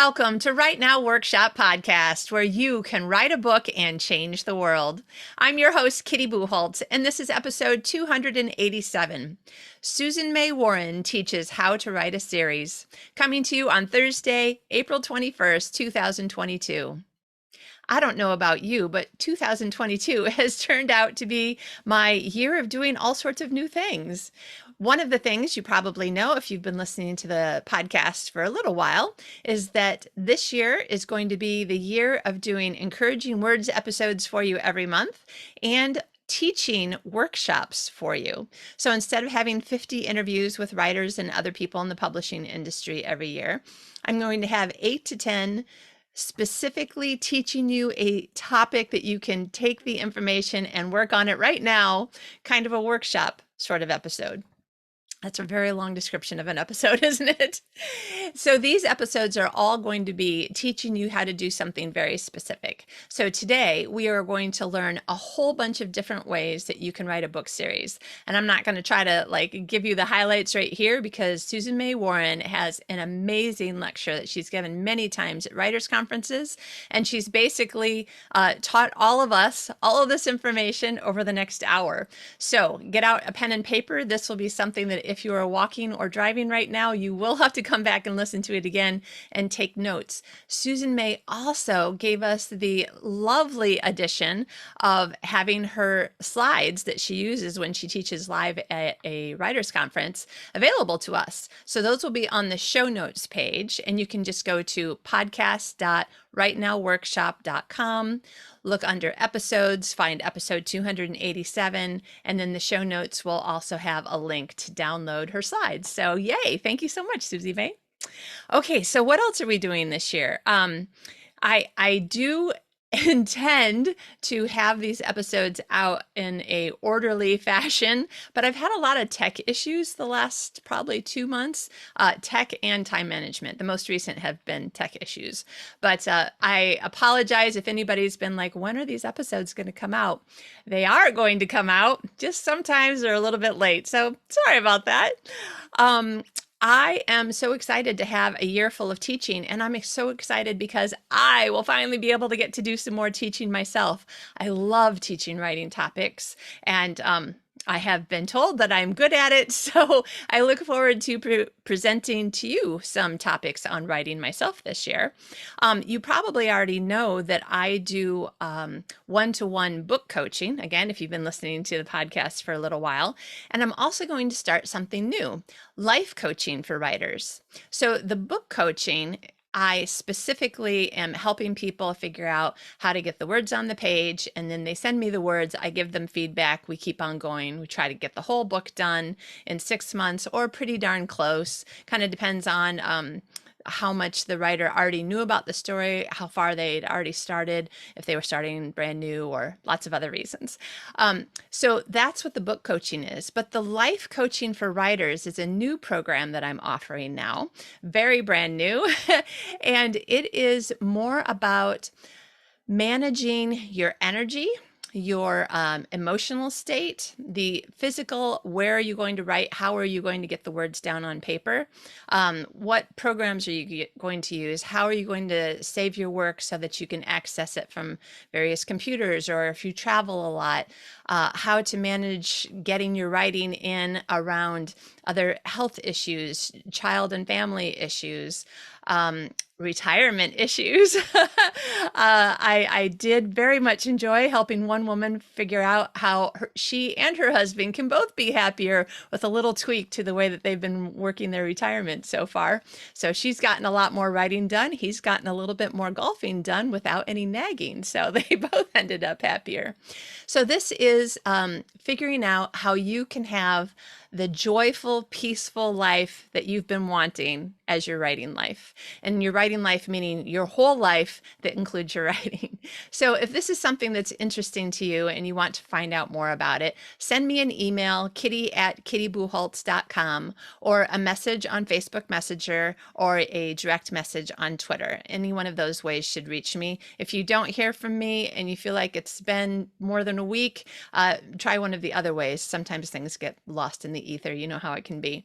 Welcome to Write Now Workshop Podcast, where you can write a book and change the world. I'm your host, Kitty Bucholtz, and this is episode 287. Susie May Warren teaches how to write a series, coming to you on Thursday, April 21st, 2022. I don't know about you, but 2022 has turned out to be my year of doing all sorts of new things. One of the things you probably know if you've been listening to the podcast for a little while is that this year is going to be the year of doing encouraging words episodes for you every month and teaching workshops for you. So instead of having 50 interviews with writers and other people in the publishing industry every year, I'm going to have 8 to 10 specifically teaching you a topic that you can take the information and work on it right now, kind of a workshop sort of episode. That's a very long description of an episode, isn't it? So these episodes are all going to be teaching you how to do something very specific. So today we are going to learn a whole bunch of different ways that you can write a book series. And I'm not going to try to give you the highlights right here because Susie May Warren has an amazing lecture that she's given many times at writers' conferences. And she's basically taught all of us all of this information over the next hour. So get out a pen and paper. This will be something that if you are walking or driving right now, you will have to come back and listen to it again and take notes. Susan May also gave us the lovely addition of having her slides that she uses when she teaches live at a writers conference available to us. So those will be on the show notes page, and you can just go to podcast.writenowworkshop.com. Look under episodes, find episode 287, and then the show notes will also have a link to download her slides. So yay, thank you so much, Susie May. Okay, so what else are we doing this year? I do intend to have these episodes out in a orderly fashion, but I've had a lot of tech issues the last probably 2 months, tech and time management. The most recent have been tech issues, but I apologize if anybody's been like, when are these episodes going to come out? They are going to come out, just sometimes they're a little bit late, so sorry about that. I am so excited to have a year full of teaching, and I'm so excited because I will finally be able to get to do some more teaching myself. I love teaching writing topics, and I have been told that I'm good at it, so I look forward to presenting to you some topics on writing myself this year. You probably already know that I do one-to-one book coaching, again, if you've been listening to the podcast for a little while, and I'm also going to start something new, life coaching for writers. So the book coaching, I specifically am helping people figure out how to get the words on the page, and then they send me the words, I give them feedback, we keep on going, we try to get the whole book done in 6 months or pretty darn close. Kind of depends on how much the writer already knew about the story, how far they'd already started, if they were starting brand new, or lots of other reasons. So that's what the book coaching is. But the life coaching for writers is a new program that I'm offering now, very brand new. And it is more about managing your energy, your emotional state, the physical, where are you going to write, how are you going to get the words down on paper, what programs are you going to use, how are you going to save your work so that you can access it from various computers, or if you travel a lot, how to manage getting your writing in around other health issues, child and family issues, retirement issues. I did very much enjoy helping one woman figure out how she and her husband can both be happier with a little tweak to the way that they've been working their retirement so far. So she's gotten a lot more writing done. He's gotten a little bit more golfing done without any nagging. So they both ended up happier. So this is figuring out how you can have the joyful, peaceful life that you've been wanting as your writing life. And your writing life meaning your whole life that includes your writing. So if this is something that's interesting to you and you want to find out more about it, send me an email, kitty@kittybucholtz.com, or a message on Facebook Messenger, or a direct message on Twitter. Any one of those ways should reach me. If you don't hear from me and you feel like it's been more than a week, try one of the other ways. Sometimes things get lost in the ether. You know how it can be.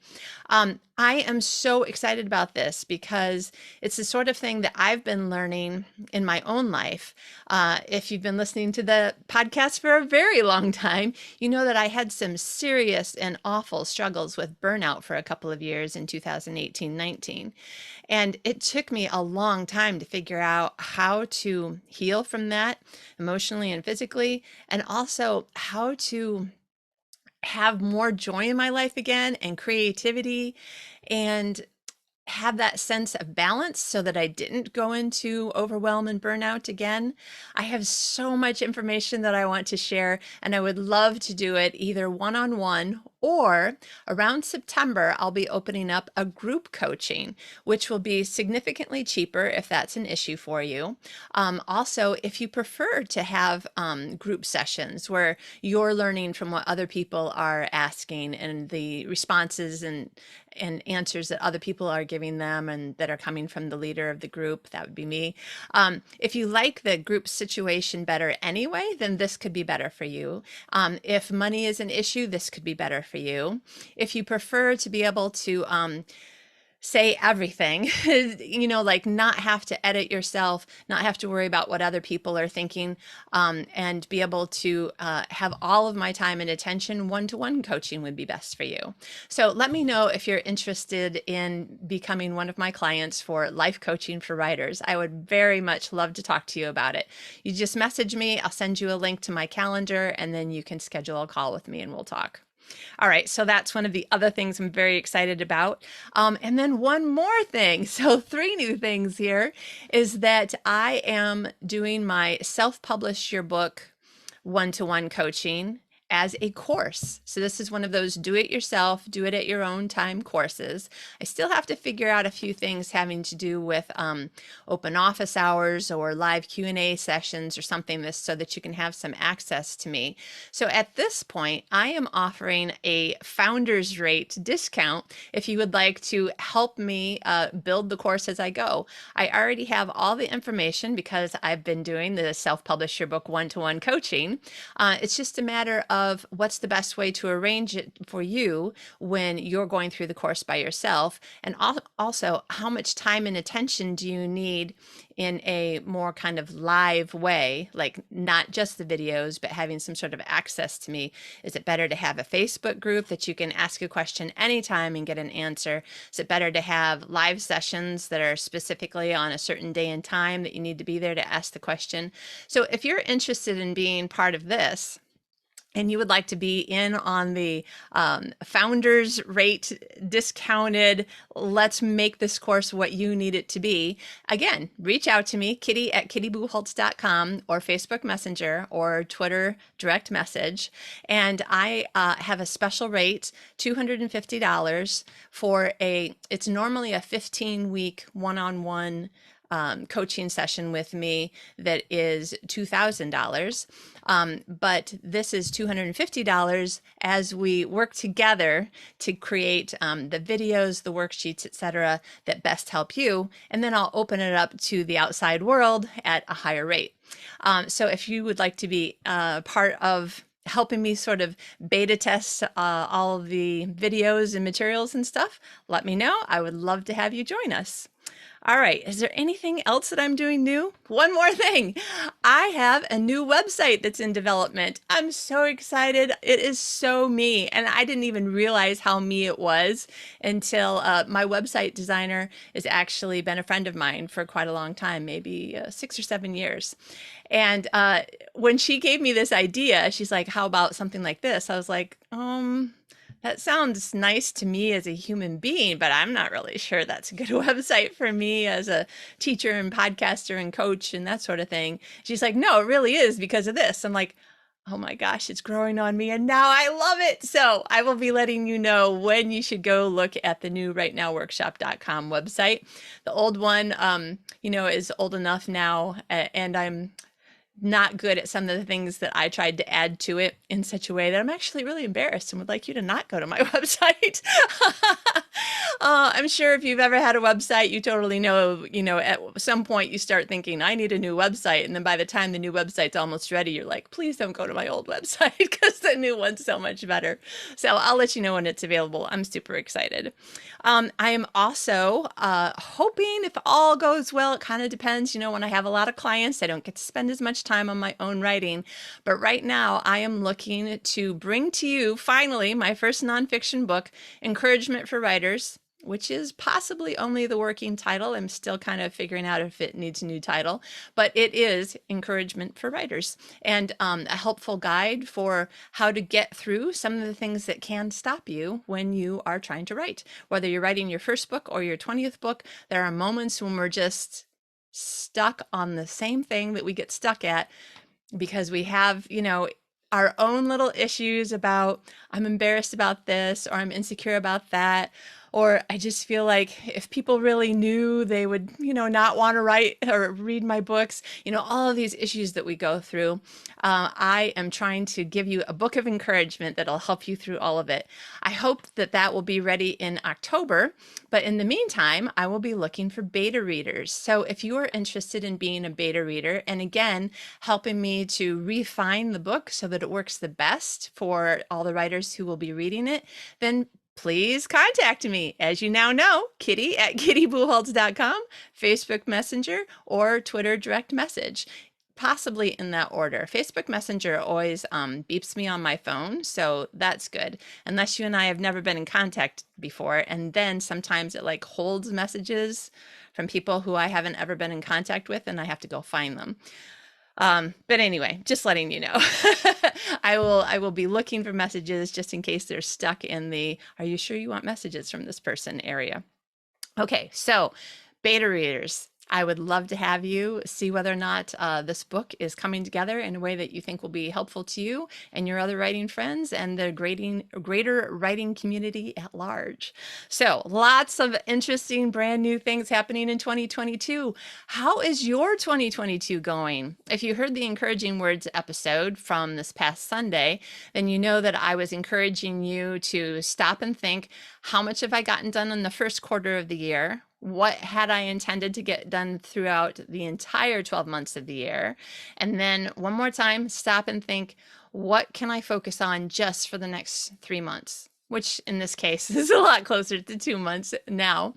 I am so excited about this because it's the sort of thing that I've been learning in my own life. If you've been listening to the podcast for a very long time, you know that I had some serious and awful struggles with burnout for a couple of years in 2018-19. And it took me a long time to figure out how to heal from that emotionally and physically, and also how to have more joy in my life again and creativity and have that sense of balance so that I didn't go into overwhelm and burnout again. I have so much information that I want to share, and I would love to do it either one-on-one or around September, I'll be opening up a group coaching, which will be significantly cheaper if that's an issue for you. Also, if you prefer to have group sessions where you're learning from what other people are asking and the responses and answers that other people are giving them and that are coming from the leader of the group, that would be me. If you like the group situation better anyway, then this could be better for you. If money is an issue, this could be better for you. If you prefer to be able to say everything, like not have to edit yourself, not have to worry about what other people are thinking, and be able to have all of my time and attention, one-to-one coaching would be best for you. So let me know if you're interested in becoming one of my clients for life coaching for writers. I would very much love to talk to you about it. You just message me, I'll send you a link to my calendar, and then you can schedule a call with me and we'll talk. All right, so that's one of the other things I'm very excited about. And then one more thing, so 3 new things here, is that I am doing my self-publish your book one-to-one coaching as a course. So this is one of those do it yourself, do it at your own time courses. I still have to figure out a few things having to do with open office hours or live Q&A sessions or something this so that you can have some access to me. So at this point, I am offering a founder's rate discount if you would like to help me build the course as I go. I already have all the information because I've been doing the self-publish your book one-to-one coaching. It's just a matter of what's the best way to arrange it for you when you're going through the course by yourself, and also how much time and attention do you need in a more kind of live way, like not just the videos, but having some sort of access to me. Is it better to have a Facebook group that you can ask a question anytime and get an answer? Is it better to have live sessions that are specifically on a certain day and time that you need to be there to ask the question? So if you're interested in being part of this, and you would like to be in on the founder's rate discounted, let's make this course what you need it to be, again, reach out to me, kitty@kittybucholtz.com, or Facebook Messenger or Twitter direct message. And I have a special rate, $250 for it's normally a 15-week one-on-one coaching session with me that is $2,000. But this is $250 as we work together to create the videos, the worksheets, etc., that best help you. And then I'll open it up to the outside world at a higher rate. So if you would like to be part of helping me sort of beta test all of the videos and materials and stuff, let me know. I would love to have you join us. All right, is there anything else that I'm doing new? One more thing. I have a new website that's in development. I'm so excited. It is so me, and I didn't even realize how me it was until my website designer has actually been a friend of mine for quite a long time, maybe 6 or 7 years. And when she gave me this idea, she's like, how about something like this? I was like, that sounds nice to me as a human being, but I'm not really sure that's a good website for me as a teacher and podcaster and coach and that sort of thing. She's like, no, it really is because of this. I'm like, oh my gosh, it's growing on me and now I love it. So I will be letting you know when you should go look at the new rightnowworkshop.com website. The old one, is old enough now, and I'm not good at some of the things that I tried to add to it in such a way that I'm actually really embarrassed and would like you to not go to my website. I'm sure if you've ever had a website, you totally know, at some point you start thinking, I need a new website. And then by the time the new website's almost ready, you're like, please don't go to my old website because the new one's so much better. So I'll let you know when it's available. I'm super excited. I am also hoping, if all goes well, it kind of depends. When I have a lot of clients, I don't get to spend as much time on my own writing. But right now, I am looking to bring to you finally my first nonfiction book, Encouragement for Writers, which is possibly only the working title. I'm still kind of figuring out if it needs a new title, but it is Encouragement for Writers, and a helpful guide for how to get through some of the things that can stop you when you are trying to write. Whether you're writing your first book or your 20th book, there are moments when we're just stuck on the same thing that we get stuck at because we have, our own little issues about, I'm embarrassed about this, or I'm insecure about that, or I just feel like if people really knew, they would, not want to write or read my books, all of these issues that we go through. I am trying to give you a book of encouragement that'll help you through all of it. I hope that that will be ready in October, but in the meantime, I will be looking for beta readers. So if you are interested in being a beta reader, and again, helping me to refine the book so that it works the best for all the writers who will be reading it, then please contact me. As you now know, Kitty at kittybucholtz.com, Facebook Messenger, or Twitter direct message. Possibly in that order. Facebook Messenger always beeps me on my phone, so that's good. Unless you and I have never been in contact before, and then sometimes it like holds messages from people who I haven't ever been in contact with, and I have to go find them. But anyway, just letting you know, I will be looking for messages just in case they're stuck in the, are you sure you want messages from this person area? Okay, so beta readers, I would love to have you see whether or not this book is coming together in a way that you think will be helpful to you and your other writing friends and the greater writing community at large. So lots of interesting brand new things happening in 2022. How is your 2022 going? If you heard the Encouraging Words episode from this past Sunday, then you know that I was encouraging you to stop and think, how much have I gotten done in the first quarter of the year? What had I intended to get done throughout the entire 12 months of the year? And then one more time, stop and think, what can I focus on just for the next 3 months? Which in this case is a lot closer to 2 months now.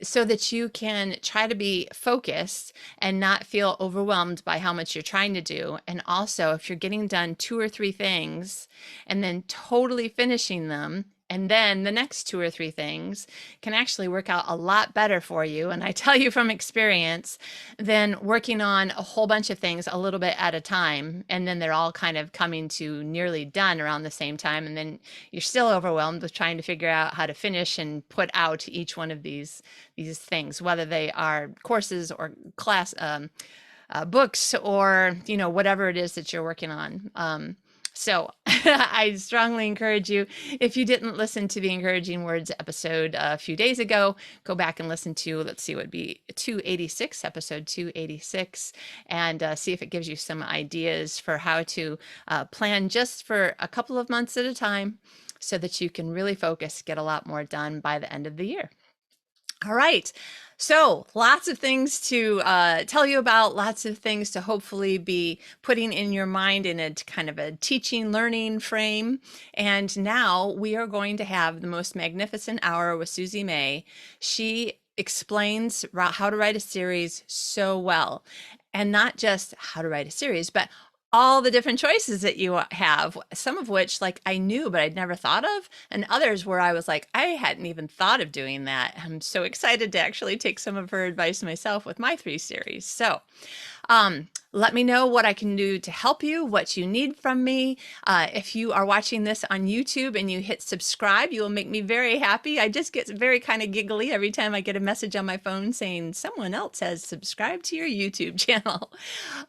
So that you can try to be focused and not feel overwhelmed by how much you're trying to do. And also, if you're getting done 2 or 3 things and then totally finishing them, and then the next 2 or 3 things can actually work out a lot better for you. And I tell you from experience, than working on a whole bunch of things a little bit at a time. And then they're all kind of coming to nearly done around the same time. And then you're still overwhelmed with trying to figure out how to finish and put out each one of these things, whether they are courses or class books or, whatever it is that you're working on. So I strongly encourage you, if you didn't listen to the Encouraging Words episode a few days ago, go back and listen to, let's see, it would be episode 286, and see if it gives you some ideas for how to plan just for a couple of months at a time so that you can really focus, get a lot more done by the end of the year. All right. So lots of things to tell you about, lots of things to hopefully be putting in your mind in a kind of a teaching, learning frame. And now we are going to have the most magnificent hour with Susie May. She explains how to write a series so well, and not just how to write a series, but all the different choices that you have, some of which like I knew, but I'd never thought of, and others where I was like, I hadn't even thought of doing that. I'm so excited to actually take some of her advice myself with my 3 series. So, let me know what I can do to help you, what you need from me. If you are watching this on YouTube and you hit subscribe, you will make me very happy. I just get very kind of giggly every time I get a message on my phone saying someone else has subscribed to your YouTube channel.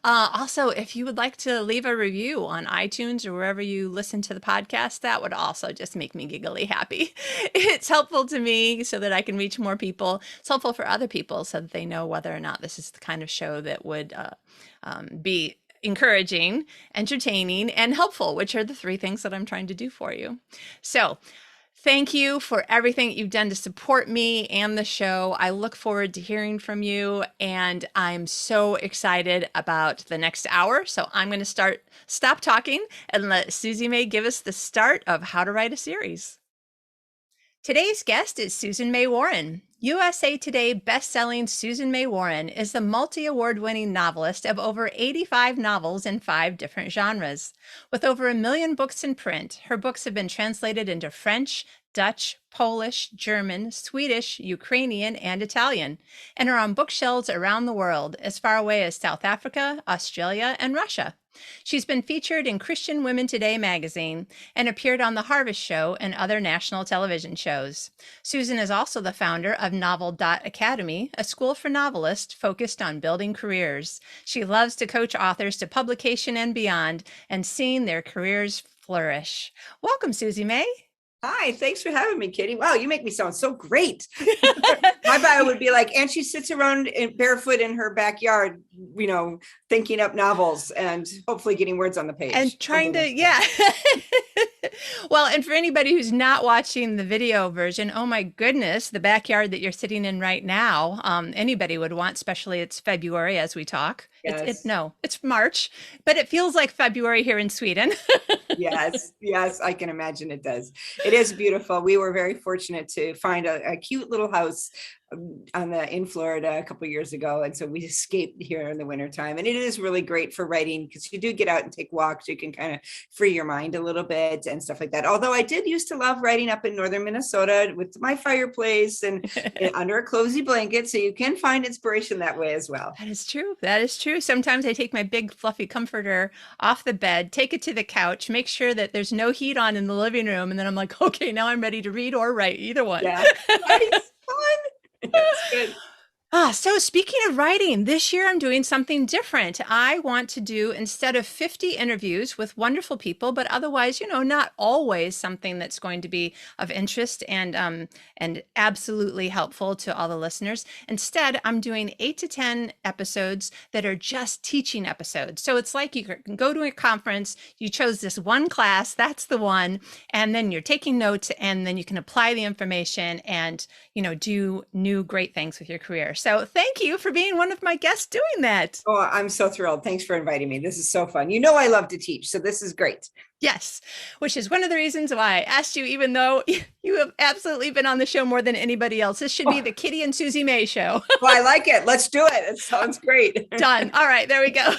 Also, if you would like to leave a review on iTunes or wherever you listen to the podcast, that would also just make me giggly happy. It's helpful to me so that I can reach more people. It's helpful for other people so that they know whether or not this is the kind of show that would be encouraging, entertaining, and helpful, which are the 3 things that I'm trying to do for you. So Thank you for everything that you've done to support me and the show. I look forward to hearing from you, and I'm so excited about the next hour. So I'm going to stop talking and let Susie May give us the start of how to write a series. Today's guest is Susan May Warren. USA Today best-selling Susan May Warren is the multi-award-winning novelist of over 85 novels in 5 different genres. With over 1 million books in print, her books have been translated into French, Dutch, Polish, German, Swedish, Ukrainian, and Italian, and are on bookshelves around the world, as far away as South Africa, Australia, and Russia. She's been featured in Christian Women Today magazine and appeared on The Harvest Show and other national television shows. Susan is also the founder of Novel Academy, a school for novelists focused on building careers. She loves to coach authors to publication and beyond and seeing their careers flourish. Welcome, Susie May. Hi, thanks for having me, Kitty. Wow, you make me sound so great. My bio would be like, and she sits around barefoot in her backyard, thinking up novels and hopefully getting words on the page. And trying to, yeah. Well, and for anybody who's not watching the video version, oh my goodness, the backyard that you're sitting in right now, anybody would want, especially it's February as we talk. Yes. It's March, but it feels like February here in Sweden. Yes, I can imagine it does. It is beautiful. We were very fortunate to find a cute little house in Florida a couple of years ago. And so we escaped here in the wintertime. And it is really great for writing because you do get out and take walks. You can kind of free your mind a little bit and stuff like that. Although I did used to love writing up in northern Minnesota with my fireplace and under a cozy blanket. So you can find inspiration that way as well. That is true. That is true. Sometimes I take my big fluffy comforter off the bed, take it to the couch, make sure that there's no heat on in the living room. And then I'm like, okay, now I'm ready to read or write, either one. Yeah, nice, fun. That's good. So speaking of writing, this year I'm doing something different. I want to do, instead of 50 interviews with wonderful people, but otherwise, not always something that's going to be of interest and absolutely helpful to all the listeners. Instead, I'm doing 8 to 10 episodes that are just teaching episodes. So it's like you can go to a conference, you chose this one class, that's the one, and then you're taking notes, and then you can apply the information and, do new great things with your career. So thank you for being one of my guests doing that. Oh, I'm so thrilled. Thanks for inviting me. This is so fun. I love to teach, so this is great. Yes, which is one of the reasons why I asked you, even though you have absolutely been on the show more than anybody else. This should be the Kitty and Susie May show. Well, I like it. Let's do it. It sounds great. Done. All right, there we go.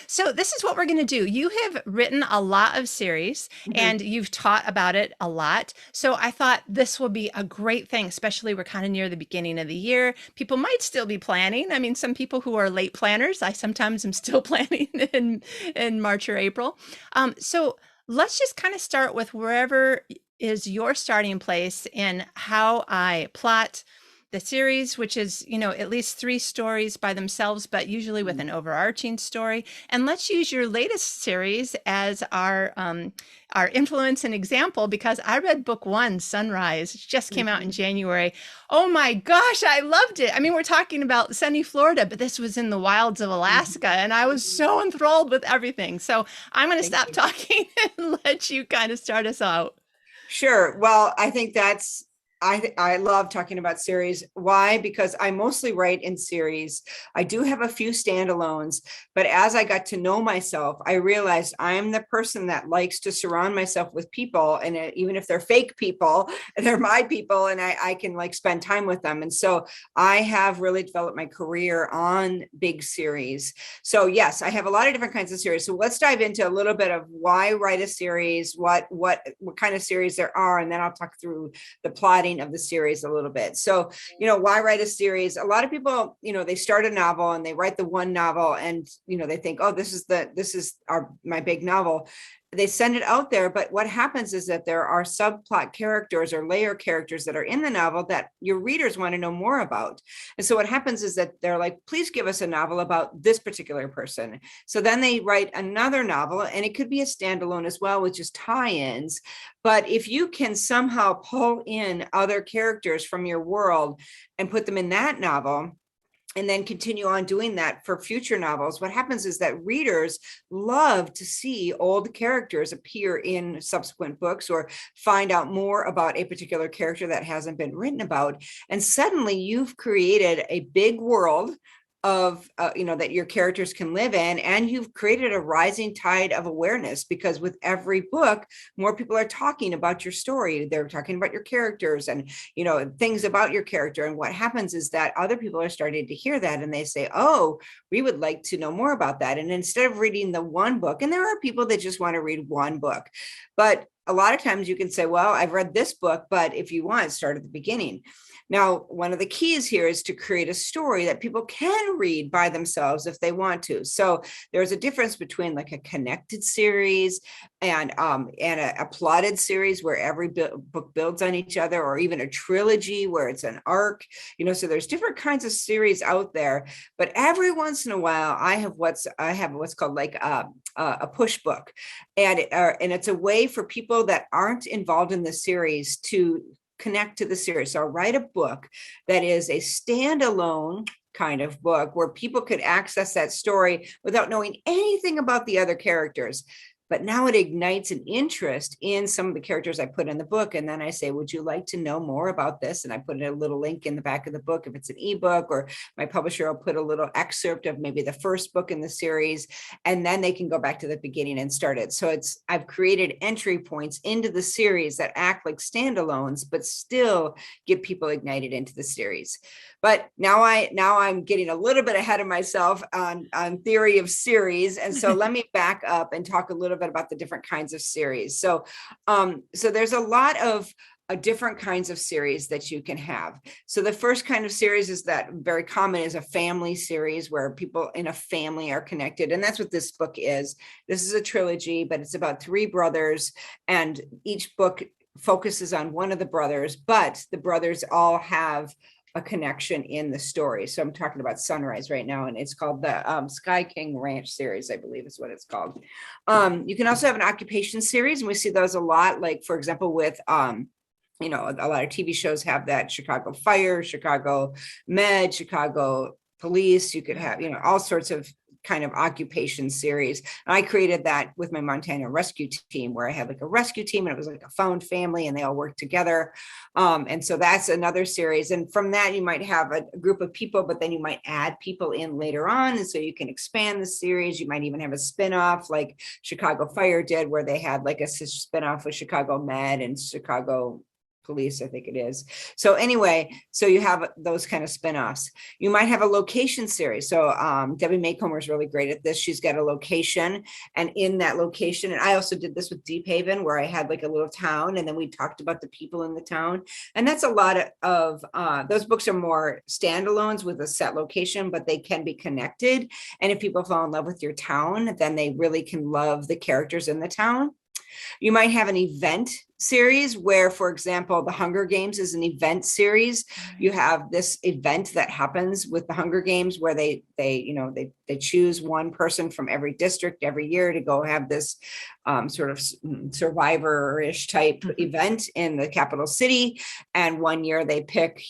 So this is what we're going to do. You have written a lot of series and you've taught about it a lot. So I thought this will be a great thing, especially we're kind of near the beginning of the year. People might still be planning. I mean, some people who are late planners, I sometimes am still planning in March or April. So let's just kind of start with wherever is your starting place in how I plot the series, which is, at least 3 stories by themselves, but usually with an overarching story. And let's use your latest series as our influence and example, because I read book 1, Sunrise. It just came out in January. Oh my gosh, I loved it. I mean, we're talking about sunny Florida, but this was in the wilds of Alaska, and I was so enthralled with everything. So I'm going to stop talking and let you kind of start us out. Sure. Well, I think I love talking about series. Why? Because I mostly write in series. I do have a few standalones, but as I got to know myself, I realized I'm the person that likes to surround myself with people. And even if they're fake people, they're my people, and I can spend time with them. And so I have really developed my career on big series. So yes, I have a lot of different kinds of series. So let's dive into a little bit of why write a series, what kind of series there are, and then I'll talk through the plotting of the series a little bit. So, why write a series? A lot of people, they start a novel and they write the one novel and, they think, oh, this is my big novel. They send it out there, but what happens is that there are subplot characters or layer characters that are in the novel that your readers want to know more about. And so what happens is that they're like, please give us a novel about this particular person. So then they write another novel, and it could be a standalone as well, with just tie-ins. But if you can somehow pull in other characters from your world and put them in that novel, and then continue on doing that for future novels, what happens is that readers love to see old characters appear in subsequent books or find out more about a particular character that hasn't been written about. And suddenly you've created a big world of that your characters can live in, and you've created a rising tide of awareness, because with every book more people are talking about your story, they're talking about your characters and things about your character. And what happens is that other people are starting to hear that, and they say, oh, we would like to know more about that. And instead of reading the one book, and there are people that just want to read one book, but a lot of times you can say, well, I've read this book, but if you want, start at the beginning. Now, one of the keys here is to create a story that people can read by themselves if they want to. So there's a difference between like a connected series and a plotted series where every book builds on each other, or even a trilogy where it's an arc. So there's different kinds of series out there. But every once in a while, I have what's called like a push book, and it's a way for people that aren't involved in the series to connect to the series. So I'll write a book that is a standalone kind of book where people could access that story without knowing anything about the other characters. But now it ignites an interest in some of the characters I put in the book. And then I say, would you like to know more about this? And I put a little link in the back of the book if it's an ebook, or my publisher will put a little excerpt of maybe the first book in the series, and then they can go back to the beginning and start it. So I've created entry points into the series that act like standalones, but still get people ignited into the series. But now I'm getting a little bit ahead of myself on theory of series. And so let me back up and talk a little bit about the different kinds of series. So there's a lot of different kinds of series that you can have. So the first kind of series is that very common is a family series where people in a family are connected. And that's what this book is. This is a trilogy, but it's about 3 brothers, and each book focuses on one of the brothers, but the brothers all have a connection in the story. So I'm talking about Sunrise right now, and it's called the Sky King Ranch series, I believe is what it's called. You can also have an occupation series, and we see those a lot, like for example with a lot of TV shows have that: Chicago Fire, Chicago Med, Chicago Police. You could have all sorts of kind of occupation series. And I created that with my Montana rescue team, where I had like a rescue team, and it was like a found family, and they all worked together. And so that's another series. And from that, you might have a group of people, but then you might add people in later on. And so you can expand the series. You might even have a spinoff like Chicago Fire did, where they had like a spinoff with Chicago Med and Chicago Police, I think it is. So anyway, so you have those kind of spinoffs. You might have a location series. So Debbie Maycomer is really great at this. She's got a location, and in that location, and I also did this with Deep Haven, where I had like a little town, and then we talked about the people in the town. And that's a lot of those books are more standalones with a set location, but they can be connected. And if people fall in love with your town, then they really can love the characters in the town. You might have an event series where, for example, the Hunger Games is an event series. You have this event that happens with the Hunger Games where they choose one person from every district every year to go have this sort of survivor-ish type event in the capital city. And one year they pick,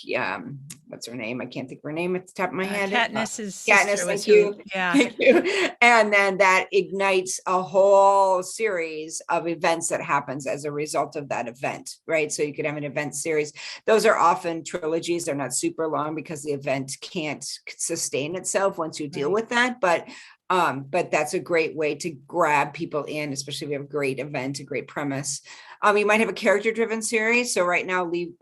what's her name? I can't think of her name at the top of my head. Katniss's Katniss, sister. thank you. Yeah. Thank you. And then that ignites a whole series of events that happens as a result of that event, right? So you could have an event series. Those are often trilogies. They're not super long because the event can't sustain itself once you deal with that. But that's a great way to grab people in, especially if you have a great event, a great premise. You might have a character-driven series. So right now, Lee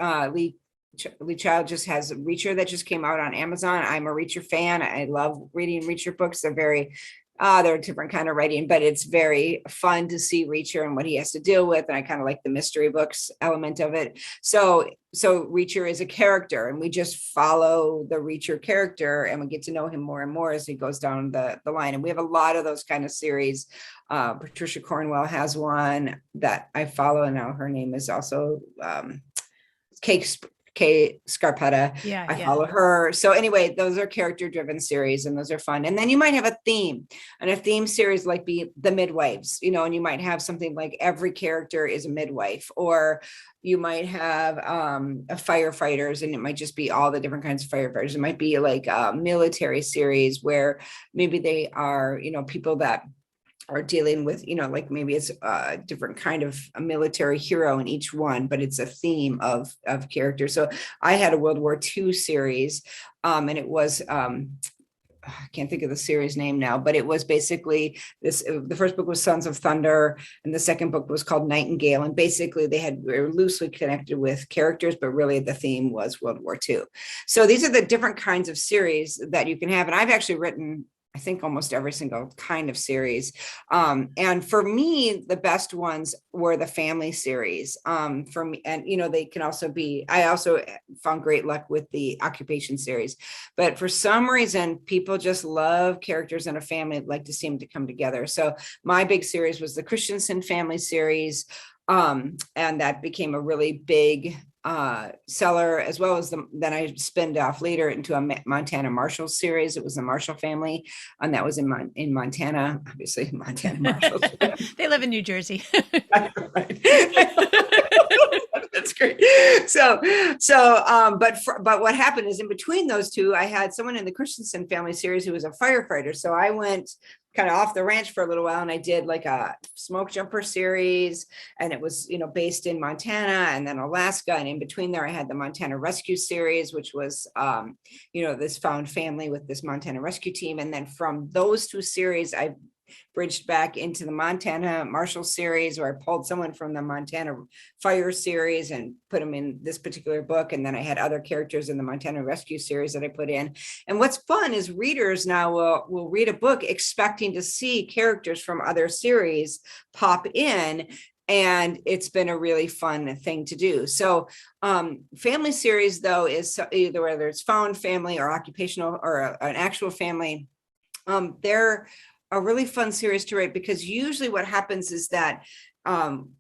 Child just has a Reacher that just came out on Amazon. I'm a Reacher fan. I love reading Reacher books. They're a different kind of writing, but it's very fun to see Reacher and what he has to deal with. And I kind of like the mystery books element of it. So Reacher is a character, and we just follow the Reacher character, and we get to know him more and more as he goes down the line. And we have a lot of those kind of series. Patricia Cornwell has one that I follow, and now her name is also Kate Kay Scarpetta. Yeah, I yeah. follow her. So anyway, those are character driven series and those are fun. And then you might have a theme, and a theme series like be the midwives, and you might have something like every character is a midwife, or you might have a firefighters, and it might just be all the different kinds of firefighters. It might be like a military series where maybe they are, people that are dealing with, like maybe it's a different kind of a military hero in each one, but it's a theme of characters. So I had a World War II series, and it was I can't think of the series name now, but it was basically this. The first book was Sons of Thunder, and the second book was called Nightingale. And basically, were loosely connected with characters, but really the theme was World War II. So these are the different kinds of series that you can have. And I've actually written, I think, almost every single kind of series. And for me, the best ones were the family series. For me, and they can also be, I also found great luck with the occupation series. But for some reason, people just love characters in a family, like to see them to come together. So my big series was the Christensen family series. And that became a really big seller, as well as then I spinned off later into a Montana Marshall series. It was the Marshall family, and that was in Montana, obviously Montana Marshalls. They live in New Jersey. That's great. But what happened is, in between those two, I had someone in the Christensen family series who was a firefighter. So I went kind of off the ranch for a little while, and I did like a smoke jumper series, and it was, based in Montana and then Alaska. And in between there, I had the Montana Rescue series, which was, this found family with this Montana rescue team. And then from those two series, I bridged back into the Montana Marshall series, where I pulled someone from the Montana Fire series and put them in this particular book. And then I had other characters in the Montana Rescue series that I put in. And what's fun is readers now will read a book expecting to see characters from other series pop in. And it's been a really fun thing to do. So family series, though, is either whether it's found family or occupational or an actual family, they're a really fun series to write, because usually what happens is that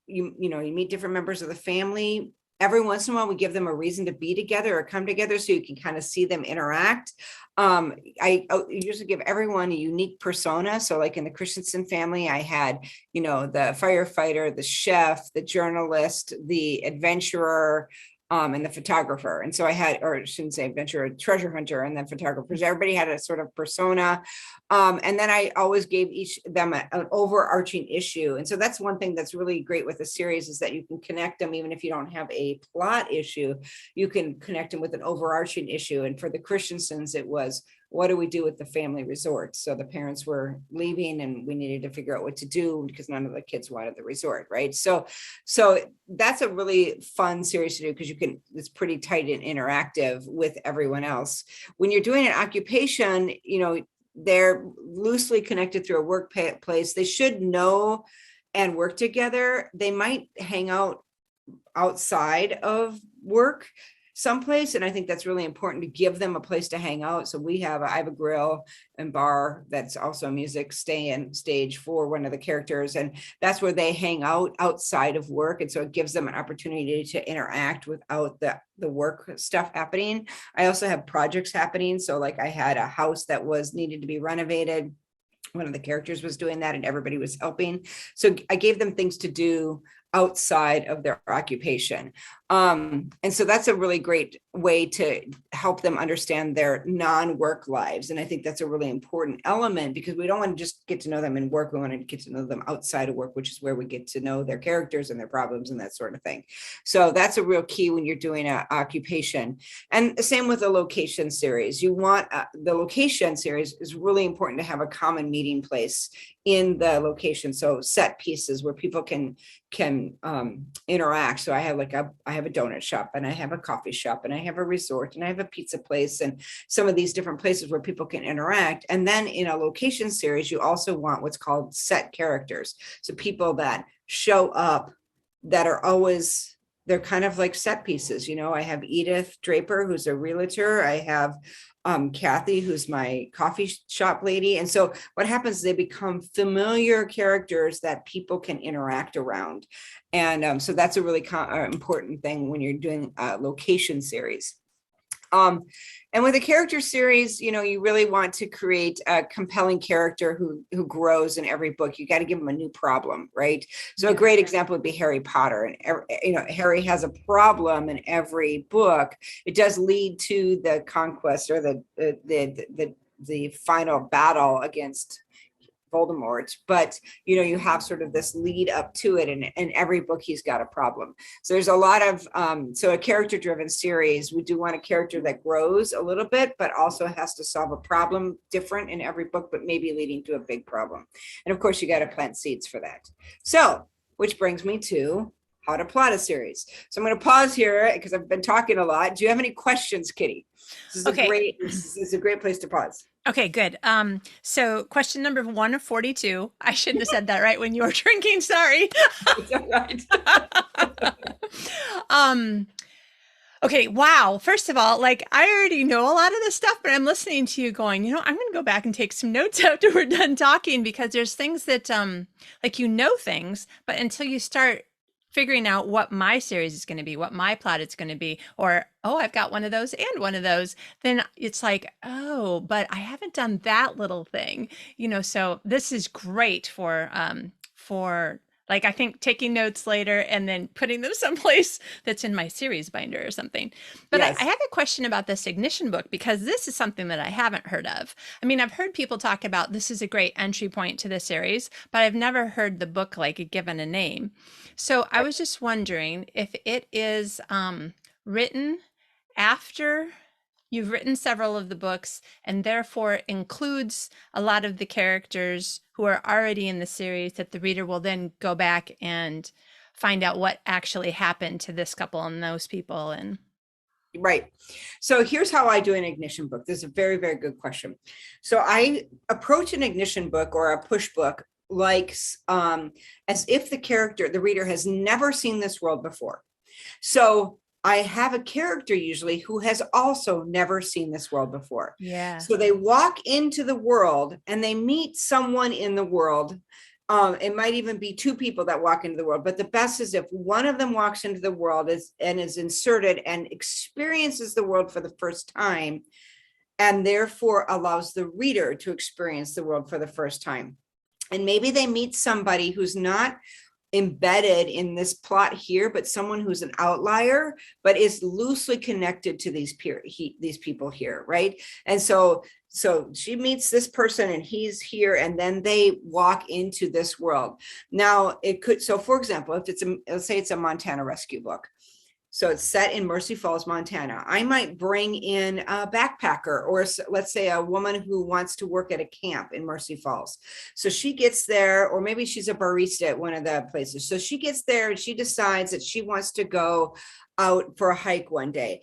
you meet different members of the family. Every once in a while, we give them a reason to be together or come together, so you can kind of see them interact. I usually give everyone a unique persona. So like in the Christensen family, I had, the firefighter, the chef, the journalist, the adventurer, and the photographer. And so I had, or I shouldn't say adventurer, treasure hunter, and then photographers. Everybody had a sort of persona. And then I always gave each them an overarching issue. And so that's one thing that's really great with the series, is that you can connect them, even if you don't have a plot issue, you can connect them with an overarching issue. And for the Christensens, it was, what do we do with the family resort? So the parents were leaving, and we needed to figure out what to do, because none of the kids wanted the resort, right? So that's a really fun series to do, because it's pretty tight and interactive with everyone else. When you're doing an occupation, they're loosely connected through a workplace. They should know and work together. They might hang out outside of work someplace, and I think that's really important, to give them a place to hang out. So I have a grill and bar that's also a music stage for one of the characters, and that's where they hang out outside of work. And so it gives them an opportunity to interact without the work stuff happening. I also have projects happening. So like I had a house that needed to be renovated. One of the characters was doing that, and everybody was helping. So I gave them things to do outside of their occupation. And so that's a really great way to help them understand their non-work lives. And I think that's a really important element, because we don't want to just get to know them in work. We want to get to know them outside of work, which is where we get to know their characters and their problems and that sort of thing. So that's a real key when you're doing an occupation. And the same with a location series. You want the location series is really important to have a common meeting place in the location. So set pieces where people can interact. So I have a donut shop, and I have a coffee shop, and I have a resort, and I have a pizza place, and some of these different places where people can interact. And then in a location series, you also want what's called set characters. So people that show up that are always they're kind of like set pieces. You know, I have Edith Draper, who's a realtor. I have Kathy, who's my coffee shop lady. And so what happens is they become familiar characters that people can interact around. And so that's a really important thing when you're doing a location series. And with a character series, you know, you really want to create a compelling character who grows in every book. You got to give them a new problem, right? So a great example would be Harry Potter. And, you know, Harry has a problem in every book. It does lead to the conquest or the final battle against Voldemort, but you know, you have sort of this lead up to it, and in every book he's got a problem. So there's a lot of so a character driven series, we do want a character that grows a little bit but also has to solve a problem different in every book, but maybe leading to a big problem. And of course you got to plant seeds for that. So which brings me to how to plot a series. So I'm going to pause here because I've been talking a lot. Do you have any questions, Kitty? This is a great place to pause. Okay, good. So question number 1 of 42. I shouldn't have said that right when you were drinking. Sorry. It's all right. Okay, wow. First of all, like I already know a lot of this stuff, but I'm listening to you going, you know, I'm going to go back and take some notes after we're done talking, because there's things that like you know things, but until you start figuring out what my series is going to be, what my plot is going to be, or, oh, I've got one of those and one of those, then it's like, oh, but I haven't done that little thing, you know, so this is great for like, I think taking notes later and then putting them someplace that's in my series binder or something. But Yes. I have a question about this Ignition book, because this is something that I haven't heard of. I mean, I've heard people talk about this is a great entry point to the series, but I've never heard the book like given a name. So I was just wondering if it is written after you've written several of the books and therefore includes a lot of the characters who are already in the series, that the reader will then go back and find out what actually happened to this couple and those people. And Right. So here's how I do an Ignition book. This is a very, very good question. So I approach an Ignition book or a push book like as if the reader has never seen this world before. So I have a character usually who has also never seen this world before. yeah. So they walk into the world and they meet someone in the world. It might even be two people that walk into the world, but the best is if one of them walks into the world and is inserted and experiences the world for the first time, and therefore allows the reader to experience the world for the first time. And maybe they meet somebody who's not embedded in this plot here, but someone who's an outlier, but is loosely connected to these people here, right? And so she meets this person and he's here, and then they walk into this world. Now it could, so for example, if let's say it's a Montana rescue book. So it's set in Mercy Falls, Montana. I might bring in a backpacker, or let's say a woman who wants to work at a camp in Mercy Falls. So she gets there, or maybe she's a barista at one of the places. So she gets there and she decides that she wants to go out for a hike one day.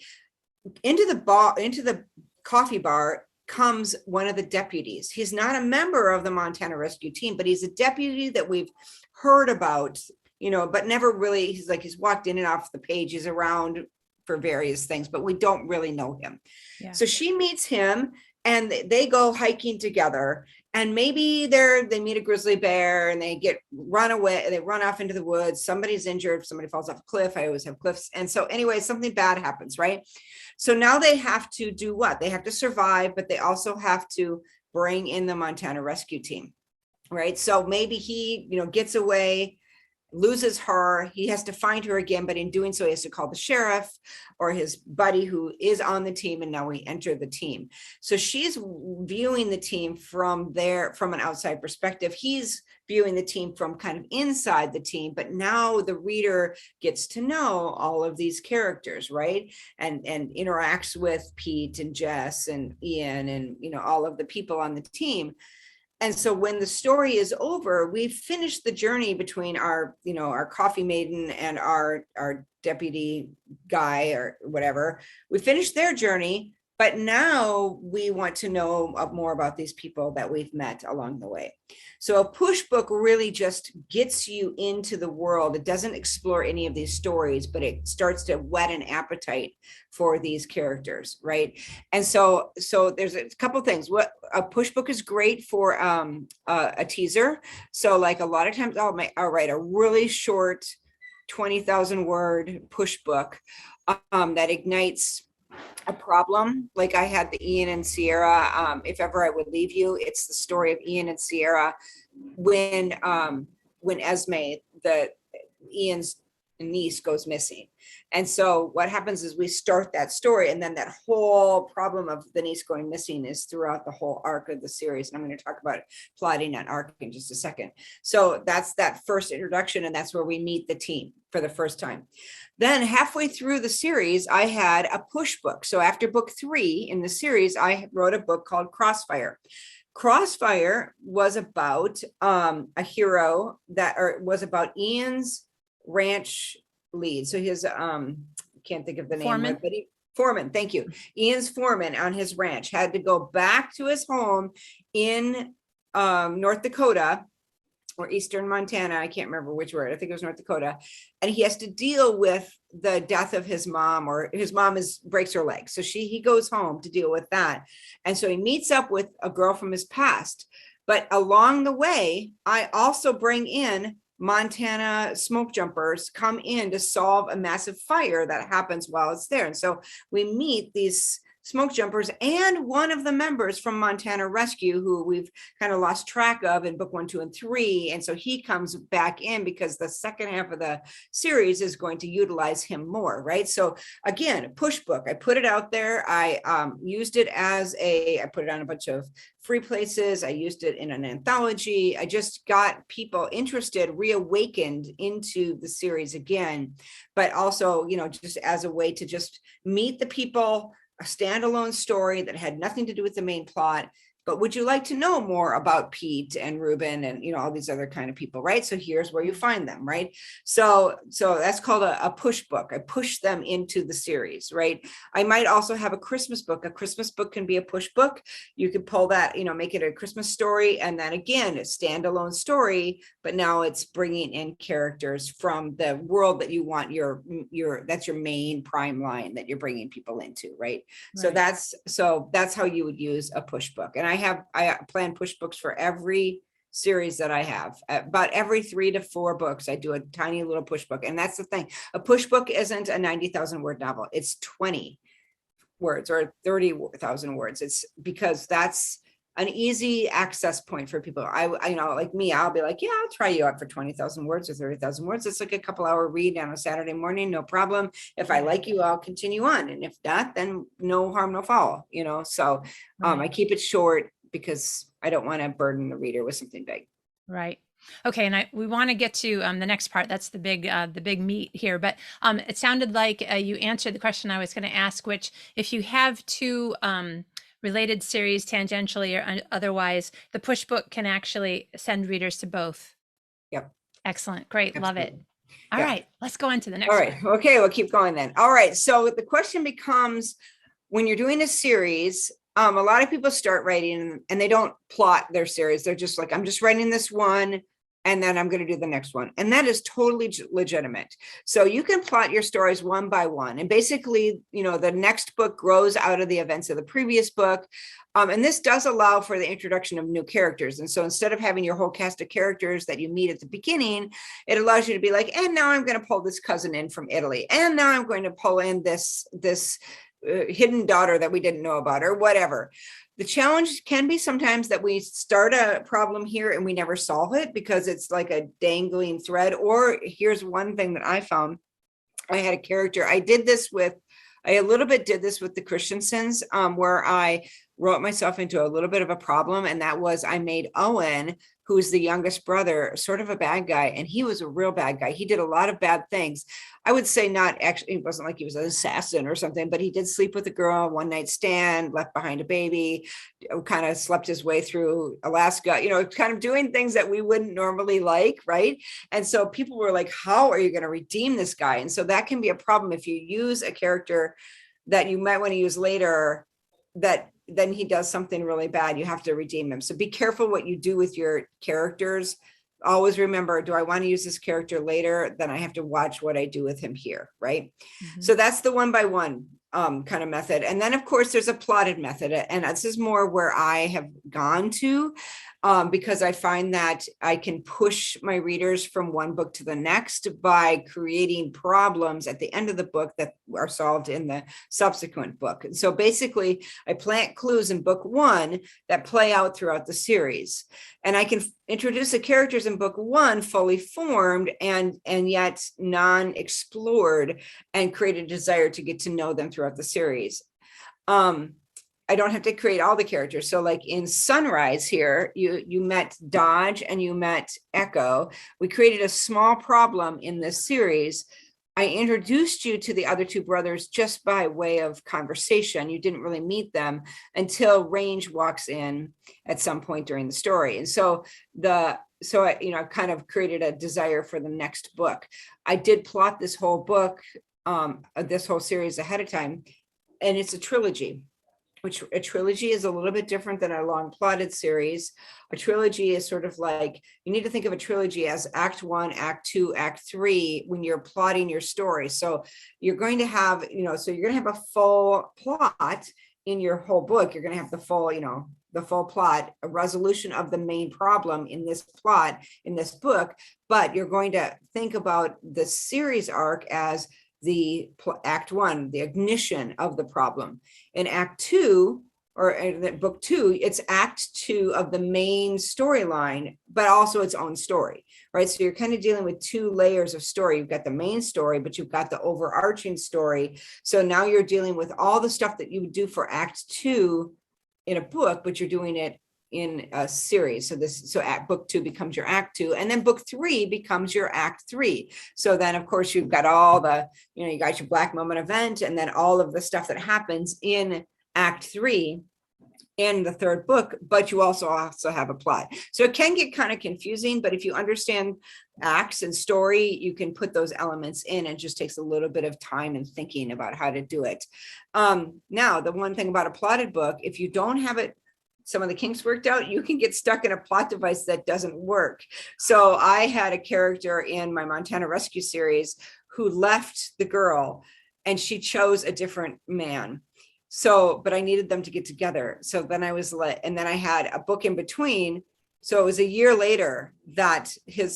Into the coffee bar comes one of the deputies. He's not a member of the Montana Rescue Team, but he's a deputy that we've heard about, you know, but never really, he's walked in and off the pages around for various things, but we don't really know him. Yeah. So she meets him and they go hiking together, and maybe they meet a grizzly bear and they run away. They run off into the woods. Somebody's injured. Somebody falls off a cliff. I always have cliffs. And so anyway, something bad happens, right? So now they have to do what? They have to survive, but they also have to bring in the Montana Rescue Team, right? So maybe he, you know, gets away, loses her, he has to find her again, but in doing so he has to call the sheriff or his buddy who is on the team, and now we enter the team. So she's viewing the team from an outside perspective. He's viewing the team from kind of inside the team, but now the reader gets to know all of these characters, right? And interacts with Pete and Jess and Ian and, you know, all of the people on the team. And so when the story is over, we've finished the journey between our coffee maiden and our deputy guy or whatever. We finished their journey, But now we want to know more about these people that we've met along the way. So a push book really just gets you into the world. It doesn't explore any of these stories, but it starts to whet an appetite for these characters, right? And so there's a couple things. What a push book is great for a teaser. So like a lot of times I'll write a really short 20,000 word push book that ignites a problem. Like I had the Ian and Sierra, If Ever I Would Leave You. It's the story of Ian and Sierra when Esme, Ian's niece, goes missing. And so what happens is we start that story, and then that whole problem of the niece going missing is throughout the whole arc of the series. And I'm going to talk about plotting that arc in just a second. So that's that first introduction, and that's where we meet the team for the first time. Then halfway through the series, I had a push book. So after book 3 in the series, I wrote a book called Crossfire. Crossfire was about a hero was about Ian's ranch lead. So his can't think of the name, but foreman, thank you. Ian's foreman on his ranch had to go back to his home in North Dakota or Eastern Montana. I can't remember which word. I think it was North Dakota. And he has to deal with the death of his mom, or his mom breaks her leg. So he goes home to deal with that. And so he meets up with a girl from his past. But along the way, I also bring in Montana smoke jumpers come in to solve a massive fire that happens while it's there. And so we meet these smoke jumpers and one of the members from Montana Rescue, who we've kind of lost track of in book 1, 2, and 3. And so he comes back in because the second half of the series is going to utilize him more, right? So again, a push book. I put it out there. I used it I put it on a bunch of free places. I used it in an anthology. I just got people interested, reawakened into the series again, but also, just as a way to just meet the people, a standalone story that had nothing to do with the main plot. But would you like to know more about Pete and Ruben and, all these other kind of people, right? So here's where you find them, right? So that's called a push book. I push them into the series, right? I might also have a Christmas book. A Christmas book can be a push book. You could pull that, make it a Christmas story. And then again, a standalone story, but now it's bringing in characters from the world that you want that's your main prime line that you're bringing people into, right? So that's how you would use a push book. And I plan push books for every series that I have. About every 3 to 4 books, I do a tiny little push book. And that's the thing. A push book isn't a 90,000 word novel. It's 20 words or 30,000 words. It's because that's an easy access point for people. I like me, I'll be like, yeah, I'll try you out for 20,000 words or 30,000 words. It's like a couple hour read on a Saturday morning, no problem. If I like you, I'll continue on. And if not, then no harm, no foul, So I keep it short because I don't want to burden the reader with something big. Right. Okay, and we want to get to the next part. That's the big meat here. But it sounded like you answered the question I was going to ask, which if you have 2 related series tangentially or otherwise, the push book can actually send readers to both. Yep. Excellent. Great. Absolutely. Love it. All right. Let's go on to the next All right. one. Okay. We'll keep going then. All right. So the question becomes, when you're doing a series, a lot of people start writing and they don't plot their series. They're just like, I'm just writing this one, and then I'm going to do the next one. And that is totally legitimate. So you can plot your stories one by one. And basically, the next book grows out of the events of the previous book. And this does allow for the introduction of new characters. And so instead of having your whole cast of characters that you meet at the beginning, it allows you to be like, and now I'm going to pull this cousin in from Italy. And now I'm going to pull in this hidden daughter that we didn't know about, or whatever. The challenge can be sometimes that we start a problem here and we never solve it because it's like a dangling thread. Or here's one thing that I found. I had a character. I a little bit did this with the Christiansens, where I wrote myself into a little bit of a problem. And that was, I made Owen, who's the youngest brother, sort of a bad guy. And he was a real bad guy. He did a lot of bad things. I would say not actually, it wasn't like he was an assassin or something, but he did sleep with a girl, one night stand, left behind a baby, kind of slept his way through Alaska, kind of doing things that we wouldn't normally like, right? And so people were like, how are you going to redeem this guy? And so that can be a problem if you use a character that you might want to use later that then he does something really bad, you have to redeem him. So be careful what you do with your characters. Always remember, do I want to use this character later? Then I have to watch what I do with him here, right? Mhm. So that's the one by one kind of method. And then of course there's a plotted method. And this is more where I have gone to, because I find that I can push my readers from one book to the next by creating problems at the end of the book that are solved in the subsequent book. And so basically I plant clues in book one that play out throughout the series. And I can introduce the characters in book one fully formed and yet non-explored, and create a desire to get to know them throughout the series. I don't have to create all the characters. So like in Sunrise here, you met Dodge and you met Echo. We created a small problem in this series. I introduced you to the other two brothers just by way of conversation. You didn't really meet them until Range walks in at some point during the story. And so I kind of created a desire for the next book. I did plot this whole book, this whole series ahead of time, and it's a trilogy. Which a trilogy is a little bit different than a long plotted series. A trilogy is sort of like, you need to think of a trilogy as act one, act two, act three, when you're plotting your story. So you're going to have, so you're going to have a full plot in your whole book. You're going to have the full plot, a resolution of the main problem in this plot, in this book, but you're going to think about the series arc as the act one, the ignition of the problem. In act two, or in book two, it's act two of the main storyline, but also its own story, right? So you're kind of dealing with two layers of story. You've got the main story, but you've got the overarching story. So now you're dealing with all the stuff that you would do for act two in a book, but you're doing it in a series. So book two becomes your act two, and then book three becomes your act three. So then of course you've got all the, you got your Black Moment event, and then all of the stuff that happens in act three in the third book, but you also have a plot. So it can get kind of confusing, but if you understand acts and story, you can put those elements in. It just takes a little bit of time and thinking about how to do it. Now, the one thing about a plotted book, if you don't have it, some of the kinks worked out, you can get stuck in a plot device that doesn't work. So I had a character in my Montana Rescue series who left the girl and she chose a different man. So, but I needed them to get together. So then I was like, and then I had a book in between. So it was a year later that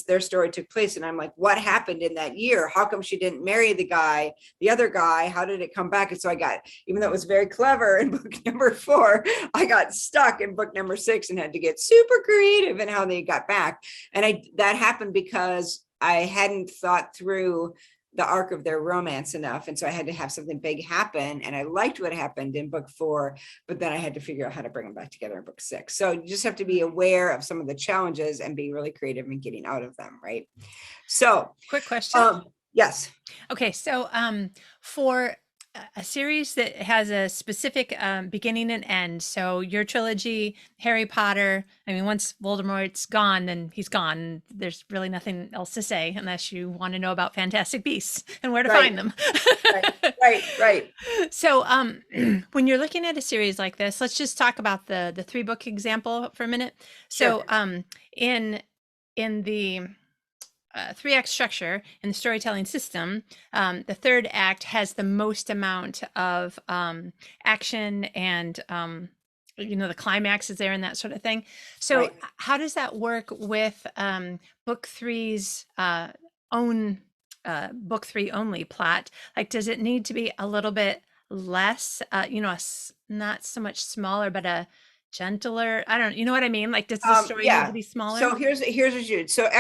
their story took place. And I'm like, what happened in that year? How come she didn't marry the other guy? How did it come back? And so I got, even though it was very clever in book number 4, I got stuck in book number 6 and had to get super creative in how they got back. And that happened because I hadn't thought through the arc of their romance enough. And so I had to have something big happen. And I liked what happened in book 4, but then I had to figure out how to bring them back together in book 6. So you just have to be aware of some of the challenges and be really creative in getting out of them, right? So quick question. Yes. Okay. So for a series that has a specific beginning and end. So your trilogy, Harry Potter, I mean, once Voldemort's gone, then he's gone. There's really nothing else to say unless you want to know about Fantastic Beasts and where to find them. Right. So when you're looking at a series like this, let's just talk about the 3-book example for a minute. So sure. In the 3-act structure in the storytelling system, the third act has the most amount of action and the climax is there and that sort of thing. So how does that work with book 3's own book 3 only plot? Like, does it need to be a little bit less, not so much smaller, but a gentler, I don't, you know what I mean? Like, does the story need to be smaller? So here's what you do. So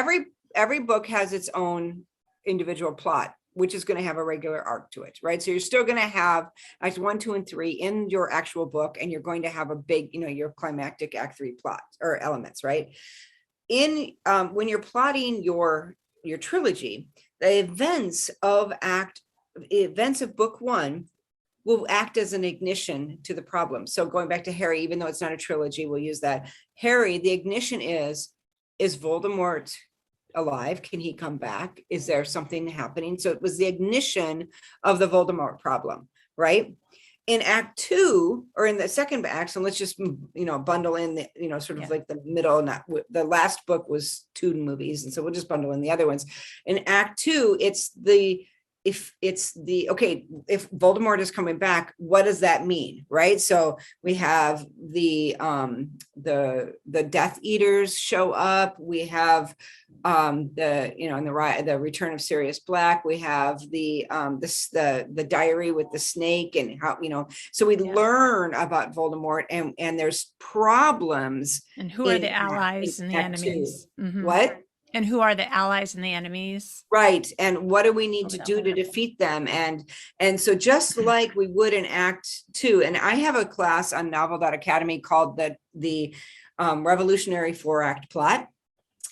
every book has its own individual plot, which is going to have a regular arc to it, right? So you're still going to have acts 1, 2, and 3 in your actual book, and you're going to have a big, your climactic act 3 plot or elements, right? When you're plotting your trilogy, the events of book 1 will act as an ignition to the problem. So going back to Harry, even though it's not a trilogy, we'll use that. Harry, the ignition is Voldemort alive? Can he come back? Is there something happening? So it was the ignition of the Voldemort problem, right? in act 2 or in the second act, so let's just, bundle in the, sort of like the middle, not the last book was 2 movies. And so we'll just bundle in the other ones. In act 2, if Voldemort is coming back, what does that mean? Right. So we have the Death Eaters show up. We have the return of Sirius Black. We have the diary with the snake and how, so we learn about Voldemort and there's problems. And who are the allies and the enemies? Mm-hmm. What? And who are the allies and the enemies? Right. And what do we need to do to defeat them? And so just like we would in act 2, and I have a class on novel.academy called the Revolutionary 4-act plot.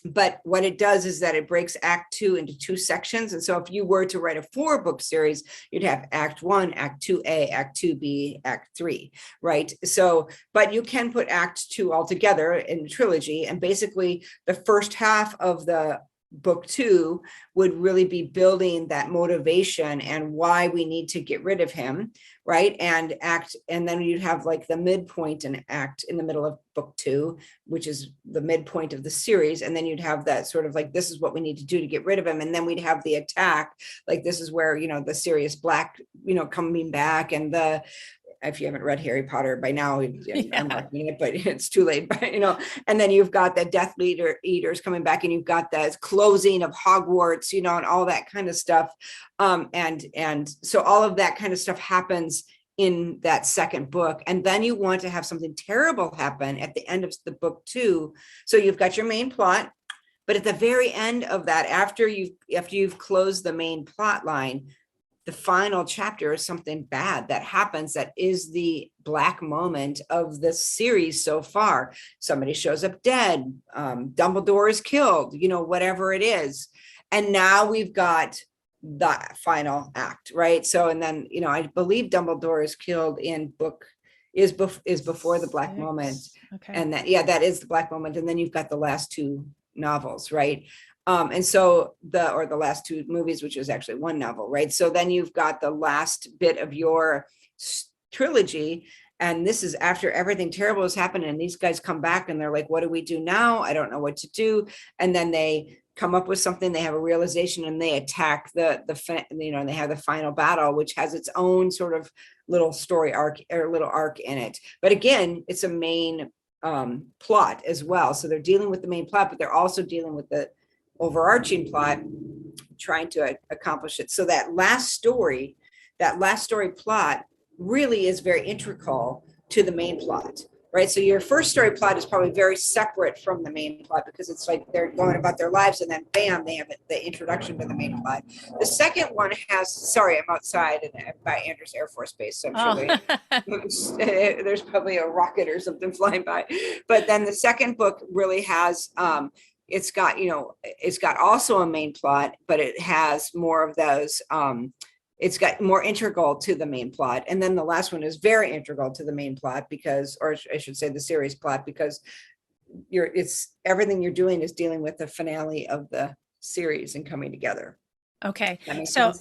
But what it does is that it breaks act 2 into 2 sections. And so if you were to write a 4-book series, you'd have act 1, act 2A, act 2B, act 3, right? So, but you can put act 2 all together in a trilogy. And basically the first half of the book 2 would really be building that motivation and why we need to get rid of him, right? And then you'd have like the midpoint and act in the middle of book 2, which is the midpoint of the series. And then you'd have that sort of like, this is what we need to do to get rid of him. And then we'd have the attack, like this is where, the Sirius Black, coming back, and if you haven't read Harry Potter by now, I'm marking it, but it's too late. But, and then you've got the Death Eaters coming back, and you've got the closing of Hogwarts, and all that kind of stuff. And so all of that kind of stuff happens in that second book. And then you want to have something terrible happen at the end of the book 2. So you've got your main plot, but at the very end of that, after you've closed the main plot line, the final chapter is something bad that happens that is the black moment of the series so far. Somebody shows up dead, Dumbledore is killed, whatever it is. And now we've got the final act, right? So, and then, I believe Dumbledore is killed in is before the black moment. Okay. And that is the black moment. And then you've got the last 2 novels, right? And so the last 2 movies, which is actually 1 novel, right? So then you've got the last bit of your trilogy, and this is after everything terrible has happened, and these guys come back and they're like, what do we do now? I don't know what to do. And then they come up with something, they have a realization, and they attack and they have the final battle, which has its own sort of little story arc or little arc in it. But again, it's a main plot as well. So they're dealing with the main plot, but they're also dealing with the overarching plot, trying to accomplish it. So that last story plot really is very integral to the main plot, right? So your first story plot is probably very separate from the main plot because it's like they're going about their lives, and then bam, they have the introduction to the main plot. The second one I'm outside by Andrews Air Force Base, so I'm sure there's probably a rocket or something flying by. But then the second book really has it's got also a main plot, but it has more of those, it's got more integral to the main plot. And then the last one is very integral to the main plot or I should say the series plot, because everything you're doing is dealing with the finale of the series and coming together. Okay. So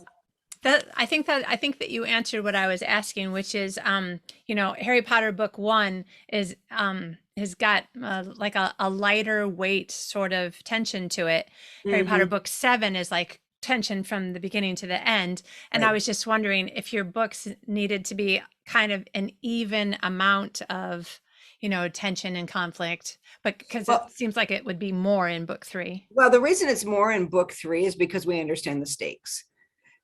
I think that you answered what I was asking, which is, Harry Potter book 1 is, has got like a lighter weight sort of tension to it. Mm-hmm. Harry Potter book 7 is like tension from the beginning to the end. And right. I was just wondering if your books needed to be kind of an even amount of, tension and conflict, but because it seems like it would be more in book 3. Well, the reason it's more in book 3 is because we understand the stakes.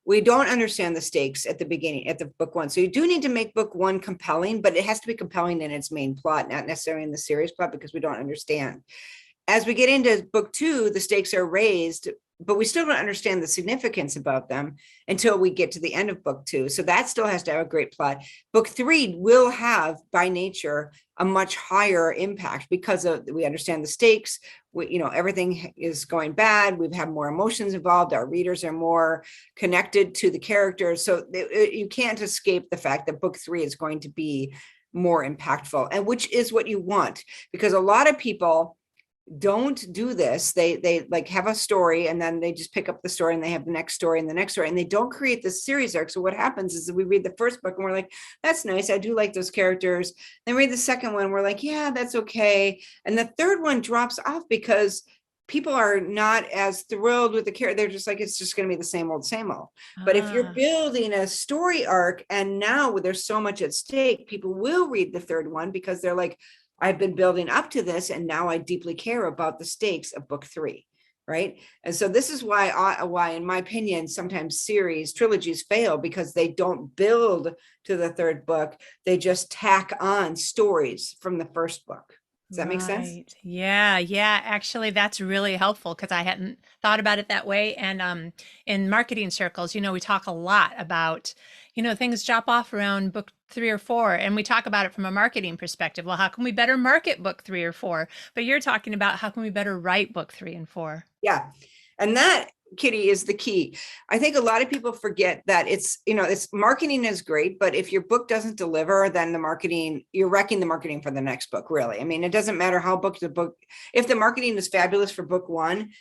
We don't understand the stakes at the beginning, at the book 1. So you do need to make book 1 compelling, but it has to be compelling in its main plot, not necessarily in the series plot, because we don't understand. As we get into book 2, the stakes are raised, but we still don't understand the significance about them until we get to the end of book 2. So that still has to have a great plot. Book 3 will have, by nature, a much higher impact because we understand the stakes. Everything is going bad. We've had more emotions involved. Our readers are more connected to the characters. So you can't escape the fact that book 3 is going to be more impactful, and which is what you want, because a lot of people don't do this. They like have a story and then they just pick up the story and they have the next story and the next story, and they don't create the series arc. So what happens is that we read the first book and we're like, that's nice, I do like those characters. Then read the second one, we're like, yeah, that's okay. And the third one drops off because people are not as thrilled with the character. They're just like, it's just going to be the same old, same old. But if you're building a story arc, and now there's so much at stake, people will read the third one because they're like, I've been building up to this, and now I deeply care about the stakes of book 3, right? And so this is why, in my opinion, sometimes trilogies fail, because they don't build to the third book. They just tack on stories from the first book. Does that make sense? Yeah, yeah. Actually, that's really helpful because I hadn't thought about it that way. And in marketing circles, we talk a lot about, things drop off around book 3 or 4, and we talk about it from a marketing perspective. Well, how can we better market book 3 or 4? But you're talking about how can we better write book 3 and 4? Yeah. And that, Kitty, is the key. I think a lot of people forget that it's marketing is great, but if your book doesn't deliver, then you're wrecking the marketing for the next book, really. I mean, it doesn't matter how book to book. If the marketing is fabulous for book 1,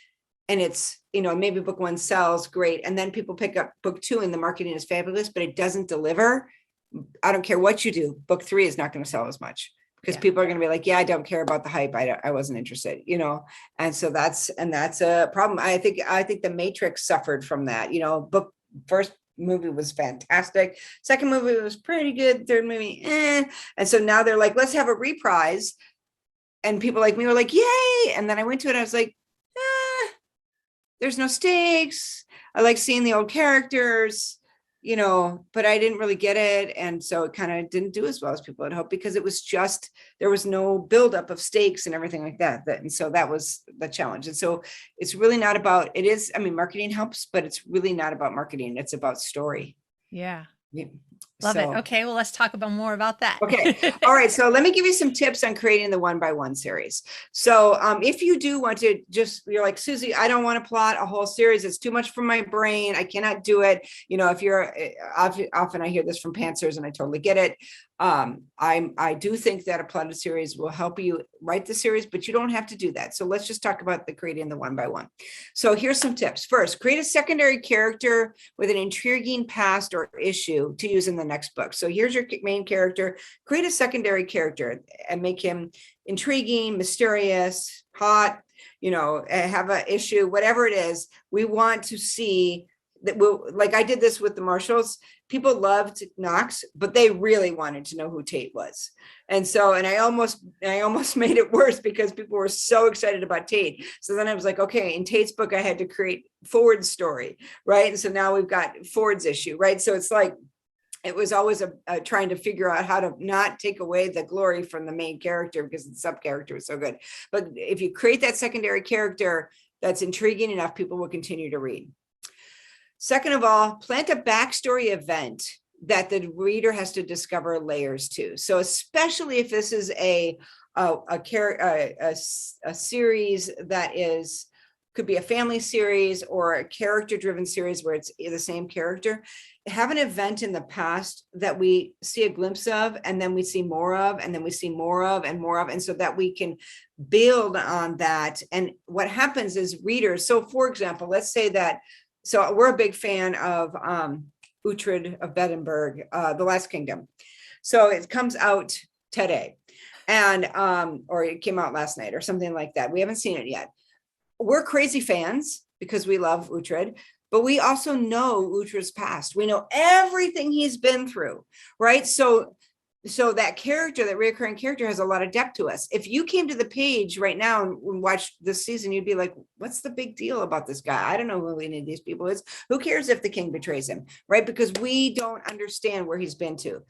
and it's, maybe book 1 sells great, and then people pick up book 2 and the marketing is fabulous, but it doesn't deliver, I don't care what you do, book 3 is not going to sell as much. Because people are going to be like, yeah, I don't care about the hype. I wasn't interested, and so that's a problem. I think the Matrix suffered from that. Book first movie was fantastic. Second movie was pretty good. Third movie, and so now they're like, let's have a reprise. And people like me were like, yay! And then I went to it. I was like, there's no stakes. I like seeing the old characters. But I didn't really get it. And so it kind of didn't do as well as people had hoped, because it was just, there was no buildup of stakes and everything like that. And so that was the challenge. And so it's really not about, marketing helps, but it's really not about marketing. It's about story. Yeah. Love it. Okay, well, let's talk more about that. Okay. All right. So let me give you some tips on creating the 1-by-1 series. So if you do want to you're like, Susie, I don't want to plot a whole series. It's too much for my brain. I cannot do it. If you're, often I hear this from pantsers, and I totally get it. I do think that a plotted series will help you write the series, but you don't have to do that. So let's just talk about creating the 1-by-1. So here's some tips. First, create a secondary character with an intriguing past or issue to use in the next book. So here's your main character. Create a secondary character and make him intriguing, mysterious, hot, have an issue, whatever it is. We want to see that. Like I did this with the Marshalls. People loved Knox, but they really wanted to know who Tate was. And so, and I almost made it worse because people were so excited about Tate. So then I was like, okay, in Tate's book, I had to create Ford's story, right? And so now we've got Ford's issue, right? So it's like, it was always a trying to figure out how to not take away the glory from the main character because the sub character is so good. But if you create that secondary character that's intriguing enough, people will continue to read. Second of all, plant a backstory event that the reader has to discover layers to. So especially if this is a series that could be a family series or a character-driven series where it's the same character, have an event in the past that we see a glimpse of, and then we see more of, and then we see more of and more of, and so that we can build on that. And what happens is readers, so for example, let's say that, so we're a big fan of Uhtred of Beddenberg, The Last Kingdom. So it comes out today, and or it came out last night or something like that. We haven't seen it yet. We're crazy fans because we love Uhtred, but we also know Uhtred's past. We know everything he's been through, right? So that character, that recurring character, has a lot of depth to us. If you came to the page right now and watched this season, you'd be like, what's the big deal about this guy? I don't know who any of these people is. Who cares if the king betrays him, right? Because we don't understand where he's been to.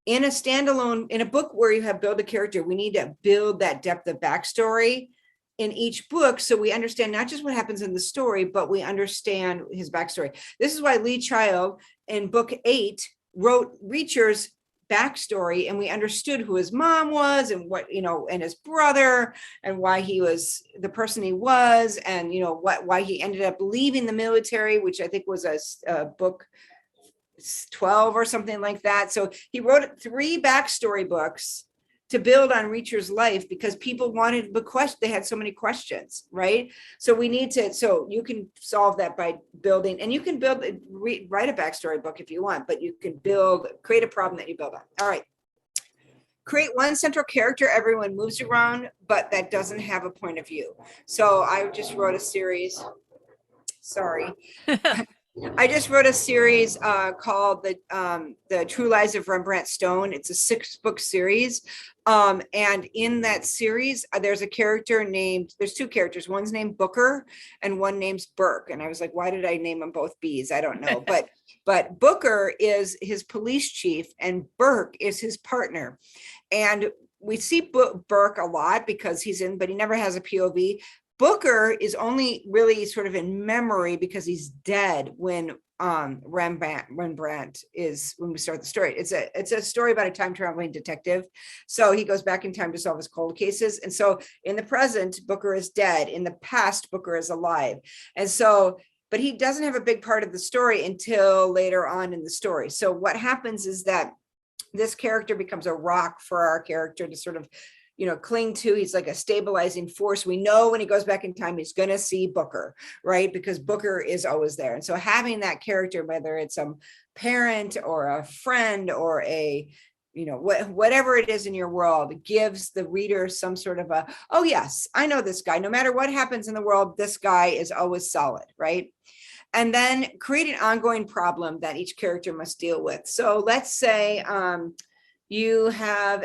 In a standalone, in a book where you have build a character, we need to build that depth of backstory in each book, so we understand not just what happens in the story, but we understand his backstory. This is why Lee Child in book 8 wrote Reacher's backstory, and we understood who his mom was and what, and his brother, and why he was the person he was, and why he ended up leaving the military, which I think was a book 12 or something like that. So he wrote 3 backstory books to build on Reacher's life because people wanted the question. They had so many questions, right? So we need to, so you can solve that by building, and you can build, write a backstory book if you want, but you can create a problem that you build on. All right. Create one central character everyone moves around, but that doesn't have a point of view. So I just wrote a series. Sorry. I just wrote a series called the True Lives of Rembrandt Stone. It's a 6-book series. And in that series, there's a character there's 2 characters. One's named Booker and one name's Burke. And I was like, why did I name them both B's? I don't know. But Booker is his police chief and Burke is his partner. And we see Burke a lot because but he never has a POV. Booker is only really sort of in memory because he's dead when Rembrandt is, when we start the story. It's a story about a time traveling detective. So he goes back in time to solve his cold cases. And so in the present, Booker is dead. In the past, Booker is alive. And so, but he doesn't have a big part of the story until later on in the story. So what happens is that this character becomes a rock for our character to sort of, cling to. He's like a stabilizing force. We know when he goes back in time, he's going to see Booker, right? Because Booker is always there. And so having that character, whether it's a parent or a friend or a, whatever it is in your world, gives the reader some sort of oh yes, I know this guy. No matter what happens in the world, this guy is always solid, right? And then create an ongoing problem that each character must deal with. So let's say you have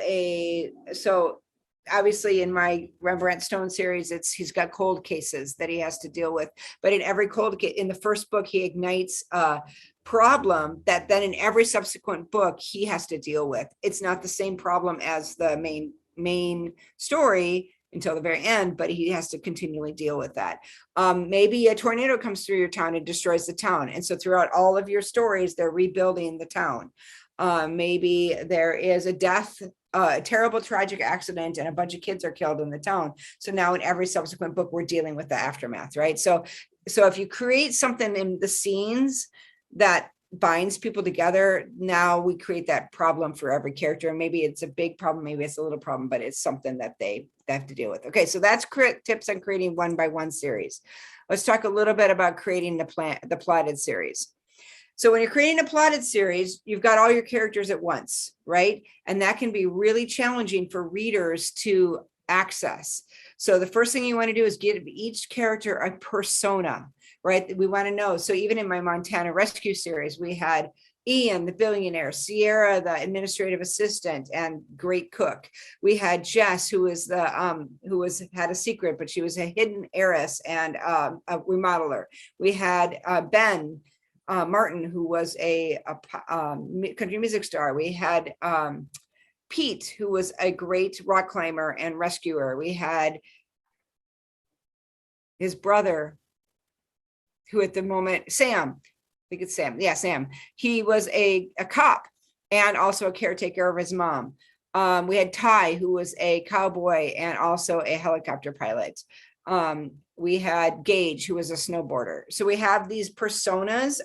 obviously in my Rembrandt Stone series, he's got cold cases that he has to deal with. But in every cold case, in the first book, he ignites a problem that then in every subsequent book he has to deal with. It's not the same problem as the main story until the very end, but he has to continually deal with that. Maybe a tornado comes through your town and destroys the town. And so throughout all of your stories, they're rebuilding the town. Maybe there is a death, a terrible tragic accident, and a bunch of kids are killed in the town. So now in every subsequent book, we're dealing with the aftermath, right? So if you create something in the scenes that binds people together, now we create that problem for every character. And maybe it's a big problem, maybe it's a little problem, but it's something that they have to deal with. Okay, so that's tips on creating 1-by-1 series. Let's talk a little bit about creating the plotted series. So when you're creating a plotted series, you've got all your characters at once, right? And that can be really challenging for readers to access. So the first thing you want to do is give each character a persona, right? We want to know. So even in my Montana Rescue series, we had Ian, the billionaire, Sierra, the administrative assistant and great cook. We had Jess, who had a secret, but she was a hidden heiress and a remodeler. We had Ben Martin, who was a country music star. We had Pete, who was a great rock climber and rescuer. We had his brother, who at the moment, Sam, I think it's Sam. Yeah, Sam. He was a cop and also a caretaker of his mom. We had Ty, who was a cowboy and also a helicopter pilot. We had Gage, who was a snowboarder. So we have these personas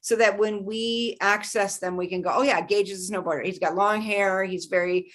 so that when we access them, we can go, oh yeah, Gage is a snowboarder. He's got long hair. He's very,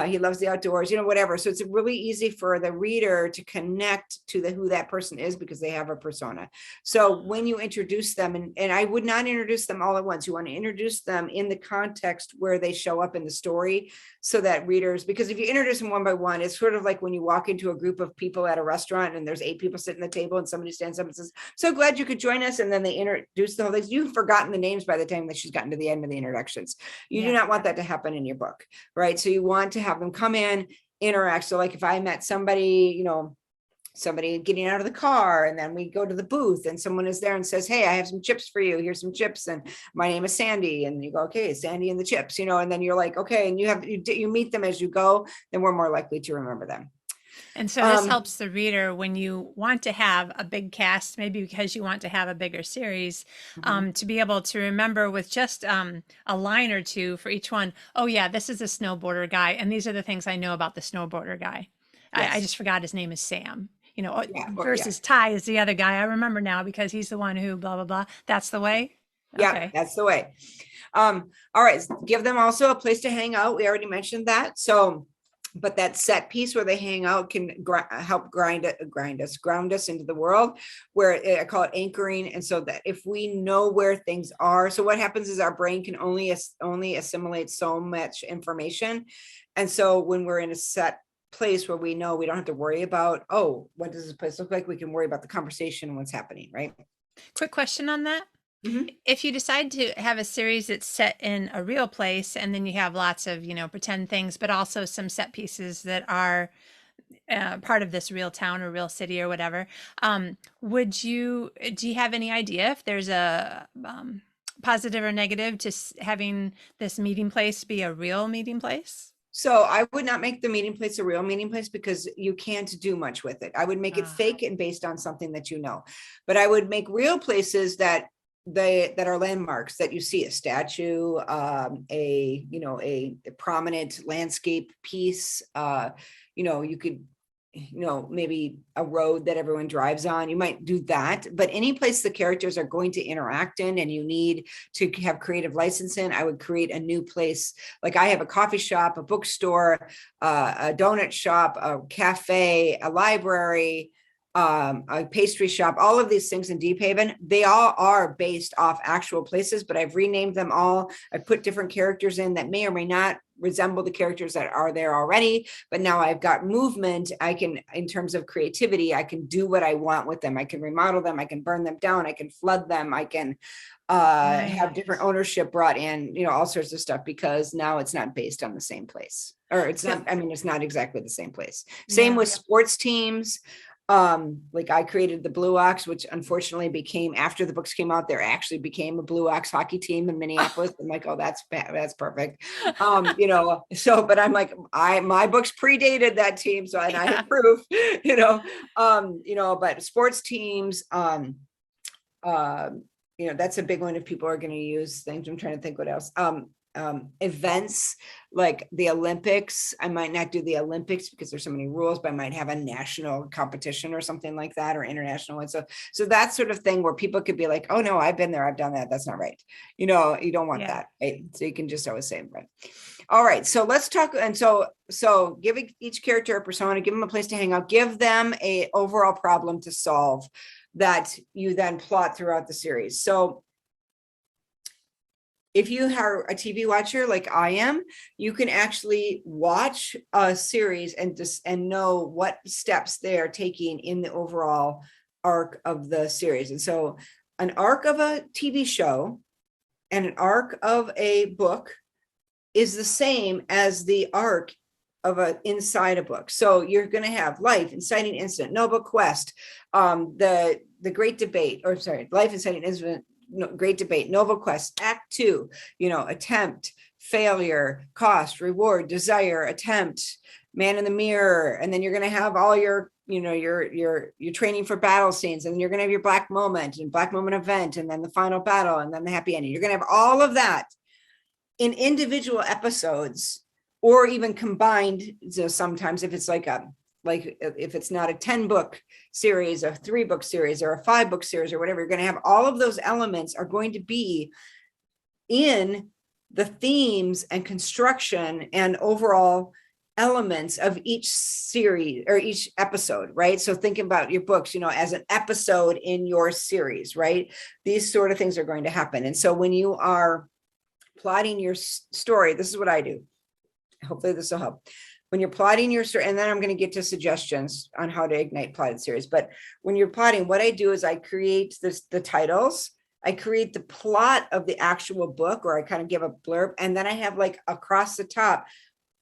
he loves the outdoors, whatever. So it's really easy for the reader to connect to who that person is because they have a persona. So when you introduce them, and I would not introduce them all at once. You want to introduce them in the context where they show up in the story so that readers, because if you introduce them 1-by-1, it's sort of like when you walk into a group of people at a restaurant and there's 8 people sitting at the table and somebody stands up and says, so glad you could join us. And then they introduce the whole thing. You've forgotten the names by the time that she's gotten to the end of the introductions. You do not want that to happen in your book, right? So you want to have them come in, interact. So like if I met somebody, somebody getting out of the car and then we go to the booth and someone is there and says, hey, I have some chips for you. Here's some chips. And my name is Sandy. And you go, okay, Sandy and the chips, and then you're like, okay. And you meet them as you go, then we're more likely to remember them. And so this helps the reader when you want to have a big cast, maybe because you want to have a bigger series, to be able to remember with just a line or two for each one. Oh yeah, this is a snowboarder guy. And these are the things I know about the snowboarder guy. Yes. I just forgot his name is Sam, versus Ty is the other guy. I remember now because he's the one who blah, blah, blah. That's the way. Yeah, okay. That's the way. All right. Give them also a place to hang out. We already mentioned that. So but that set piece where they hang out can help ground us into the world, where I call it anchoring. And so that if we know where things are, so what happens is our brain can only assimilate so much information. And so when we're in a set place where we know we don't have to worry about, oh, what does this place look like? We can worry about the conversation and what's happening, right? Quick question on that. Mhm. If you decide to have a series that's set in a real place, and then you have lots of, pretend things, but also some set pieces that are part of this real town or real city or whatever, do you have any idea if there's a positive or negative to having this meeting place be a real meeting place? So I would not make the meeting place a real meeting place, because you can't do much with it. I would make it fake and based on something that you know. But I would make real places that are landmarks, that you see a statue, a prominent landscape piece. You could, maybe a road that everyone drives on. You might do that, but any place the characters are going to interact in and you need to have creative license in, I would create a new place. Like I have a coffee shop, a bookstore, a donut shop, a cafe, a library, a pastry shop, all of these things in Deep Haven. They all are based off actual places, but I've renamed them all. I put different characters in that may or may not resemble the characters that are there already, but now I've got movement. I can, in terms of creativity, I can do what I want with them. I can remodel them. I can burn them down. I can flood them. I can have different ownership brought in, all sorts of stuff, because now it's not based on the same place, or it's not, it's not exactly the same place. Same with sports teams. Like I created the Blue Ox, which unfortunately became, after the books came out, there actually became a Blue Ox hockey team in Minneapolis. I'm like, oh, that's perfect. So, but I'm like, my books predated that team. So, and I have proof, but sports teams, that's a big one if people are going to use things. I'm trying to think what else. Events like the Olympics. I might not do the Olympics because there's so many rules, but I might have a national competition or something like that, or international one. So that sort of thing where people could be like, oh no, I've been there, I've done that. That's not right. You don't want that. Right? So you can just always say, right. All right. So let's talk. And so give each character a persona, give them a place to hang out, give them a overall problem to solve that you then plot throughout the series. So if you are a TV watcher like I am, you can actually watch a series and know what steps they are taking in the overall arc of the series. And so an arc of a TV show and an arc of a book is the same as the arc of inside a book. So you're going to have life, inciting incident, noble quest, the great debate, life, inciting incident, great debate, novel quest, act 2, attempt, failure, cost, reward, desire, attempt, man in the mirror. And then you're going to have all your, your training for battle scenes, and then you're going to have your black moment and black moment event, and then the final battle, and then the happy ending. You're going to have all of that in individual episodes, or even combined. So sometimes if it's like if it's not a 10-book series, a 3-book series, or a 5-book series, or whatever, you're going to have all of those elements are going to be in the themes and construction and overall elements of each series or each episode, right? So think about your books, as an episode in your series, right? These sort of things are going to happen. And so when you are plotting your story, this is what I do. Hopefully this will help. When you're plotting your story, and then I'm going to get to suggestions on how to ignite plotted series. But when you're plotting, what I do is I create the titles, I create the plot of the actual book, or I kind of give a blurb. And then I have like across the top,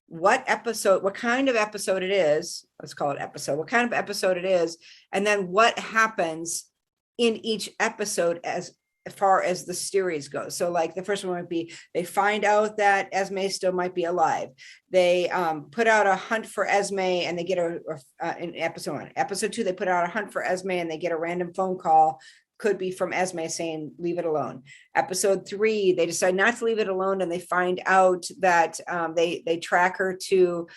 what kind of episode it is. Let's call it episode, what kind of episode it is. And then what happens in each episode as far as the series goes. So like the first one would be, they find out that Esme still might be alive. They put out a hunt for Esme, and they get in episode 1. Episode 2, they put out a hunt for Esme, and they get a random phone call, could be from Esme, saying, leave it alone. Episode 3, they decide not to leave it alone, and they find out that they track her to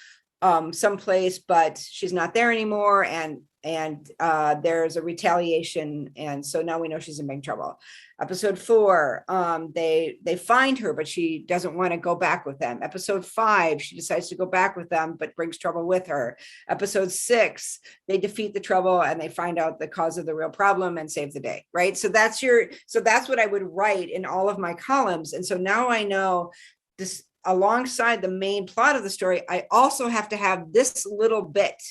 someplace, but she's not there anymore. And there's a retaliation, and so now we know she's in big trouble. Episode 4, they find her, but she doesn't want to go back with them. Episode 5, she decides to go back with them, but brings trouble with her. Episode 6, they defeat the trouble and they find out the cause of the real problem and save the day, right? So that's what I would write in all of my columns. And so now I know this, alongside the main plot of the story, I also have to have this little bit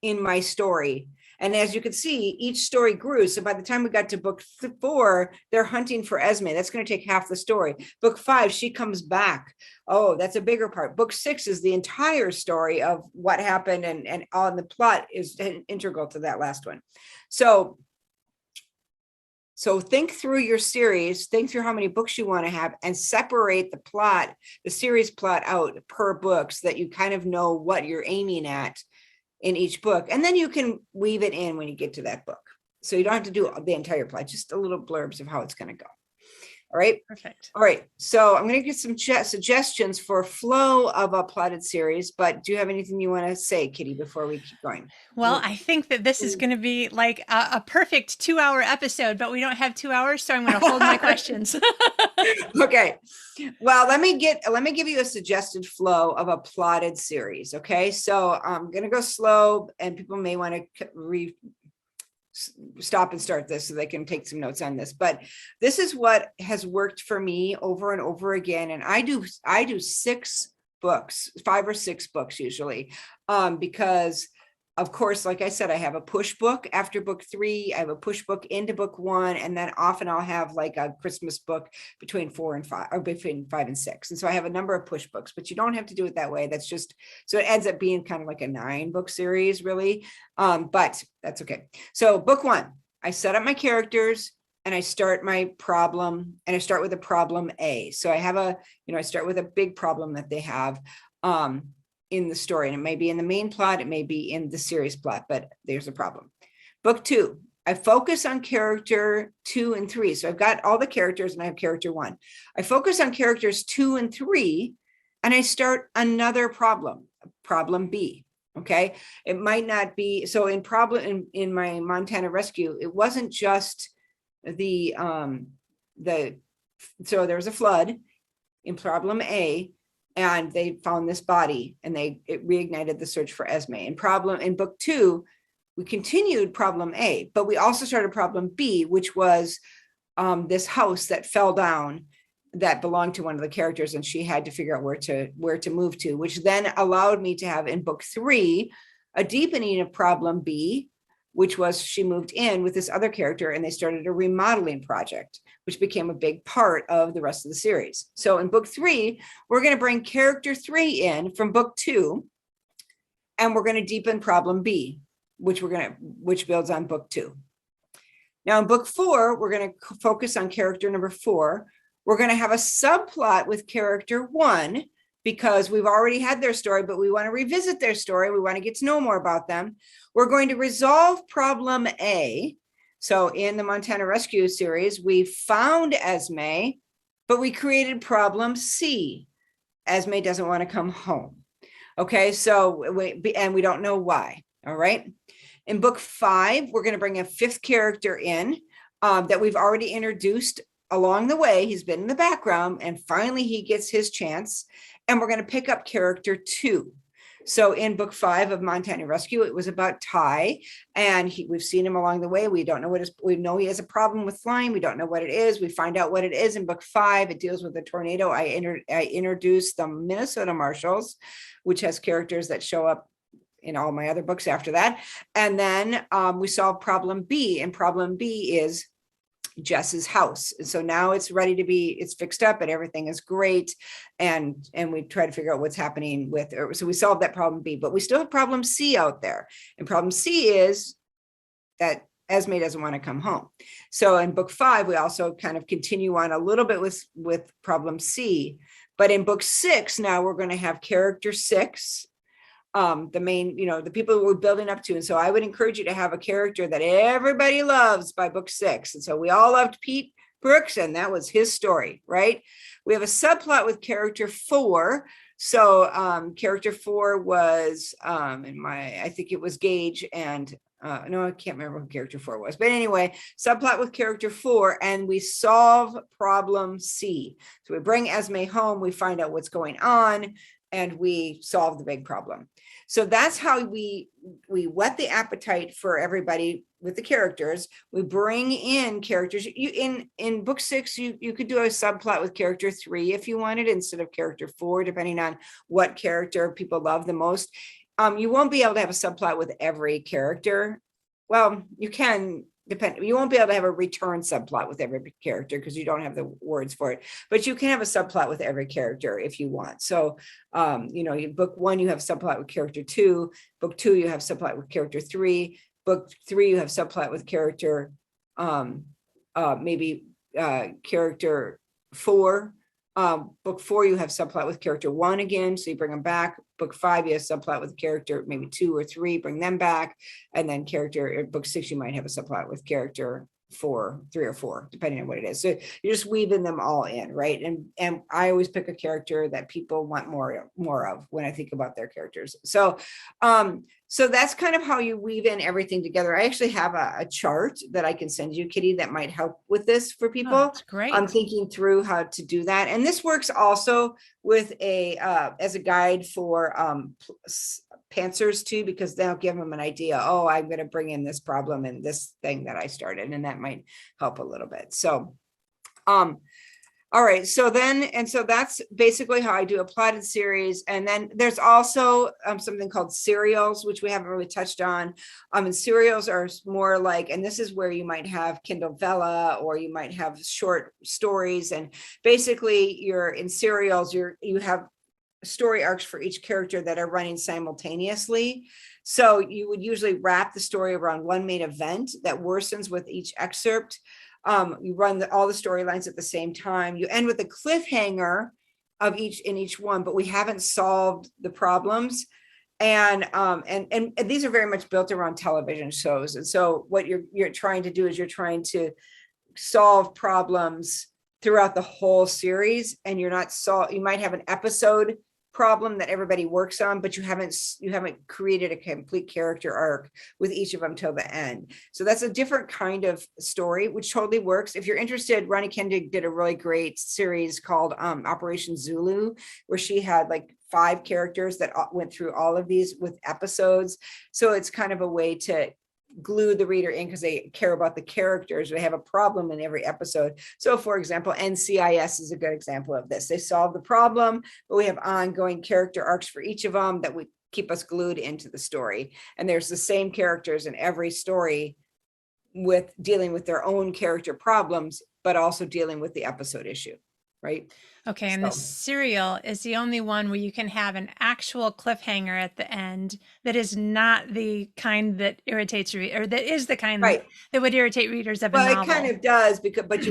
in my story. And as you can see, each story grew. So by the time we got to book 4, they're hunting for Esme. That's going to take half the story. Book 5, she comes back. Oh, that's a bigger part. Book 6 is the entire story of what happened, and on the plot is integral to that last one. So think through your series, think through how many books you want to have, and separate the plot, the series plot out per book, so that you kind of know what you're aiming at in each book. And then you can weave it in when you get to that book. So you don't have to do the entire plot, just a little blurbs of how it's going to go. All right. Perfect. All right. So I'm going to get some suggestions for flow of a plotted series, but do you have anything you want to say, Kitty, before we keep going? Well, I think that this is going to be like a perfect 2-hour episode, but we don't have 2 hours, so I'm going to hold my questions. Okay. Well, let me give you a suggested flow of a plotted series. Okay. So I'm going to go slow, and people may want to stop and start this so they can take some notes on this, but this is what has worked for me over and over again. And I do 6 books, 5 or 6 books usually, because of course, like I said, I have a push book after book 3, I have a push book into book 1, and then often I'll have like a Christmas book between 4 and 5, or between 5 and 6. And so I have a number of push books, but you don't have to do it that way. That's just, so it ends up being kind of like a 9-book series really. But that's okay. So book 1, I set up my characters and I start my problem, and I start with a problem A. So I have I start with a big problem that they have, in the story, and it may be in the main plot, it may be in the series plot, but there's a problem. Book 2, I focus on character 2 and 3. So I've got all the characters and I have character 1. I focus on characters 2 and 3, and I start another problem B. Okay. It might not be, so in my Montana rescue, it wasn't just so there was a flood in problem A, and they found this body, and it reignited the search for Esme. In book 2, we continued problem A, but we also started problem B, which was this house that fell down that belonged to one of the characters, and she had to figure out where to move to, which then allowed me to have in book 3 a deepening of problem B, which was she moved in with this other character and they started a remodeling project, which became a big part of the rest of the series. So in book 3, we're going to bring character 3 in from book 2, and we're going to deepen problem B, which builds on book 2. Now in book 4, we're going to focus on character number 4. We're going to have a subplot with character 1, because we've already had their story, but we want to revisit their story. We want to get to know more about them. We're going to resolve problem A. So in the Montana Rescue series, we found Esme, but we created problem C. Esme doesn't want to come home. Okay, so we don't know why. All right. In book 5, we're going to bring a 5th character in that we've already introduced along the way. He's been in the background, and finally he gets his chance. And we're going to pick up character 2. So in book 5 of Montana Rescue, it was about Ty, and we've seen him along the way. We don't know we know he has a problem with flying. We don't know what it is. We find out what it is in book 5. It deals with a tornado. I introduced the Minnesota Marshals, which has characters that show up in all my other books after that. And then we solve problem B, and problem B is Jess's house. And so now it's ready to be, it's fixed up and everything is great. And we try to figure out what's happening with her. So we solved that problem B, but we still have problem C out there. And problem C is that Esme doesn't want to come home. So in book 5, we also kind of continue on a little bit with problem C, but in book 6, now we're going to have character 6, the main, the people we're building up to. And so I would encourage you to have a character that everybody loves by book 6. And so we all loved Pete Brooks, and that was his story, right? We have a subplot with character 4. So character 4 was I think it was Gage and no, I can't remember who character 4 was, but anyway, subplot with character 4, and we solve problem C. So we bring Esme home, we find out what's going on, and we solve the big problem. So that's how we whet the appetite for everybody with the characters. We bring in characters. In book 6, you could do a subplot with character 3 if you wanted, instead of character 4, depending on what character people love the most. You won't be able to have a subplot with every character. Well, you can, you won't be able to have a return subplot with every character because you don't have the words for it, but you can have a subplot with every character if you want. So, book 1, you have subplot with character 2, book 2, you have subplot with character 3, book 3, you have subplot with character, character 4. Book 4, you have subplot with character 1 again, so you bring them back. Book 5, you have subplot with character maybe 2 or 3, bring them back. And then book 6, you might have a subplot with character 3 or 4, depending on what it is. So you're just weaving them all in, right? And I always pick a character that people want more of when I think about their characters. So so that's kind of how you weave in everything together. I actually have a chart that I can send you, Kitty, that might help with this for people. Oh, that's great. I'm thinking through how to do that. And this works also with as a guide for pantsers too, because they'll give them an idea. Oh, I'm going to bring in this problem and this thing that I started, and that might help a little bit. So, all right. So that's basically how I do a plotted series. And then there's also something called serials, which we haven't really touched on. And serials are more like, and this is where you might have Kindle Vella, or you might have short stories. And basically you're in serials, you have story arcs for each character that are running simultaneously. So you would usually wrap the story around one main event that worsens with each excerpt. You run all the storylines at the same time. You end with a cliffhanger of each one, but we haven't solved the problems. And these are very much built around television shows. And so what you're trying to do is you're trying to solve problems throughout the whole series, and you might have an episode problem that everybody works on, but you haven't created a complete character arc with each of them till the end. So that's a different kind of story, which totally works. If you're interested, Ronnie Kendig did a really great series called Operation Zulu, where she had like 5 characters that went through all of these with episodes. So it's kind of a way to glue the reader in because they care about the characters. They have a problem in every episode. So for example, NCIS is a good example of this. They solve the problem, but we have ongoing character arcs for each of them that would keep us glued into the story. And there's the same characters in every story with dealing with their own character problems, but also dealing with the episode issue, right? Okay, and the serial is the only one where you can have an actual cliffhanger at the end that is not the kind that irritates or that is the kind right. that would irritate readers of a novel. Well, it kind of does, but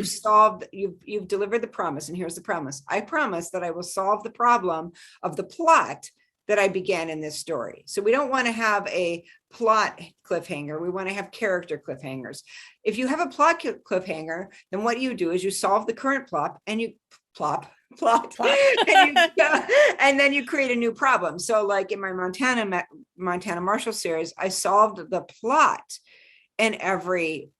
you've delivered the promise, and here's the promise. I promise that I will solve the problem of the plot that I began in this story. So we don't want to have a plot cliffhanger. We want to have character cliffhangers. If you have a plot cliffhanger, then what you do is you solve the current plot and you plot and then you create a new problem. So like in my Montana Marshall series, I solved the plot in every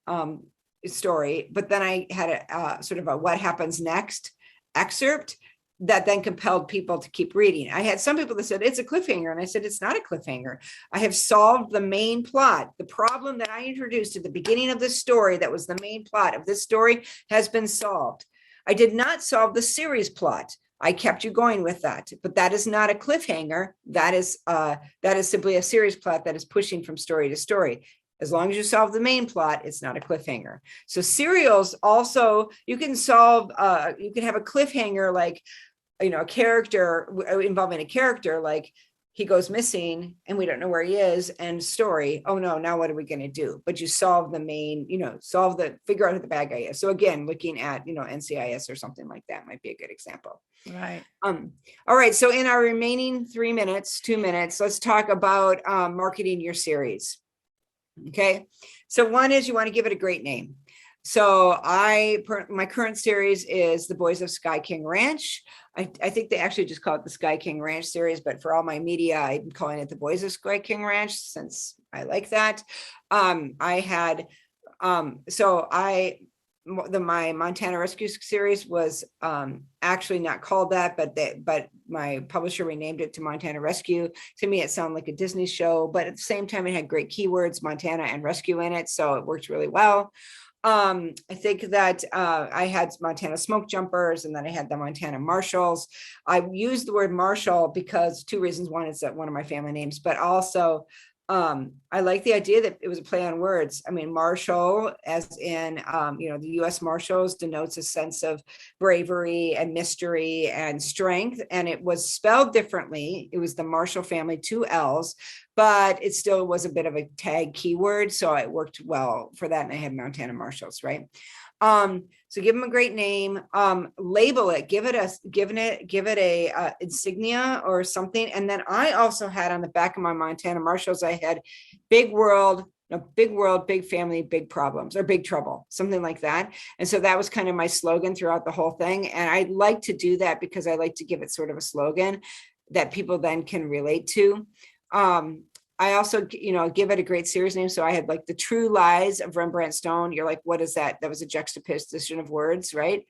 story, but then I had a sort of a what happens next excerpt that then compelled people to keep reading. I had some people that said it's a cliffhanger, and I said it's not a cliffhanger. I have solved the main plot. The problem that I introduced at the beginning of this story that was the main plot of this story has been solved. I did not solve the series plot. I kept you going with that, but that is not a cliffhanger. That is simply a series plot that is pushing from story to story. As long as you solve the main plot, it's not a cliffhanger. So serials also, you can solve, you can have a cliffhanger like, a character involving a character, like he goes missing and we don't know where he is, and story, oh no, now what are we going to do? But you solve the main, figure out who the bad guy is. So again, looking at, NCIS or something like that might be a good example. Right. All right. So in our remaining 2 minutes, let's talk about marketing your series. Okay. So one is you want to give it a great name. So my current series is The Boys of Sky King Ranch. I think they actually just call it the Sky King Ranch series, but for all my media, I'm calling it The Boys of Sky King Ranch since I like that. My Montana Rescue series was actually not called that, but my publisher renamed it to Montana Rescue. To me, it sounded like a Disney show, but at the same time, it had great keywords, Montana and rescue in it, so it worked really well. I think that I had Montana Smoke Jumpers, and then I had the Montana Marshals. I used the word Marshall because two reasons. One is that one of my family names, but also I like the idea that it was a play on words. I mean, Marshall, as in, the U.S. Marshals, denotes a sense of bravery and mystery and strength. And it was spelled differently. It was the Marshall family, 2 L's, but it still was a bit of a tag keyword. So it worked well for that. And I had Montana Marshals, right? So give them a great name, label it, give it a insignia or something. And then I also had on the back of my Montana Marshals, I had big world, big family, big problems, or big trouble, something like that. And so that was kind of my slogan throughout the whole thing. And I like to do that because I like to give it sort of a slogan that people then can relate to. I also, give it a great series name. So I had like The True Lies of Rembrandt Stone. You're like, what is that? That was a juxtaposition of words, right?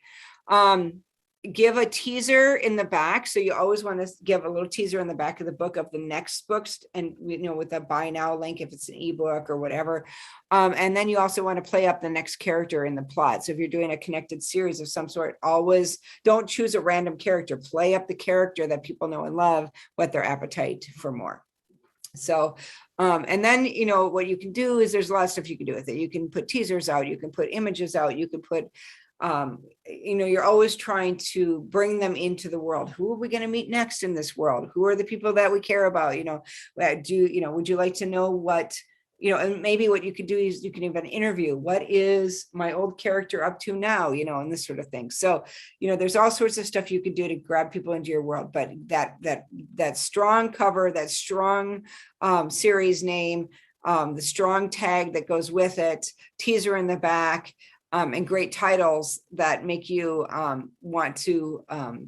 Give a teaser in the back. So you always want to give a little teaser in the back of the book of the next books, and with a buy now link if it's an ebook or whatever. And then you also want to play up the next character in the plot. So if you're doing a connected series of some sort, always don't choose a random character. Play up the character that people know and love, what their appetite for more. So, and then, what you can do is there's a lot of stuff you can do with it. You can put teasers out, you can put images out, you can put, you're always trying to bring them into the world. Who are we going to meet next in this world? Who are the people that we care about? Would you like to know what, and maybe what you could do is you can even interview, what is my old character up to now, and this sort of thing. So, there's all sorts of stuff you could do to grab people into your world, but that strong cover, that strong series name, the strong tag that goes with it, teaser in the back, and great titles that make you want to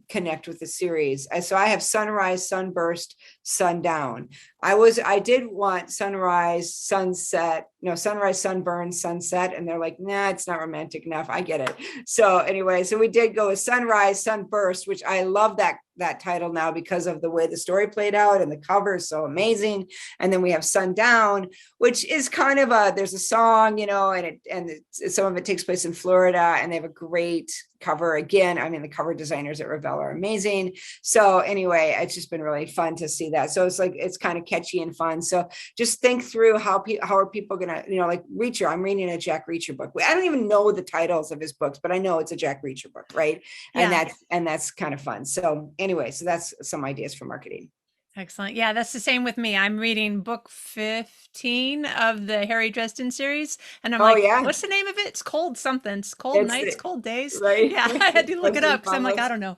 connect with the series. So I have Sunrise, Sunburst, Sundown. I did want Sunrise, Sunset, Sunrise, Sunburn, Sunset, and they're like, nah, it's not romantic enough. I get it. So anyway, so we did go with Sunrise, Sunburst, which I love that title now because of the way the story played out, and the cover is so amazing. And then we have Sundown, which is kind of there's a song, and some of it takes place in Florida, and they have a great cover. Again, I mean, the cover designers at Revell are amazing. So anyway, it's just been really fun to see that. So it's kind of catchy and fun. So just think through how are people gonna, like Reacher. I'm reading a Jack Reacher book. I don't even know the titles of his books, but I know it's a Jack Reacher book, right? Yeah. And that's kind of fun. So anyway, so that's some ideas for marketing. Excellent. Yeah, that's the same with me. I'm reading book 15 of the Harry Dresden series. And I'm what's the name of it? It's Cold something. It's Cold Nights, Cold Days. Right. Yeah, I had to look it up because I'm like, I don't know.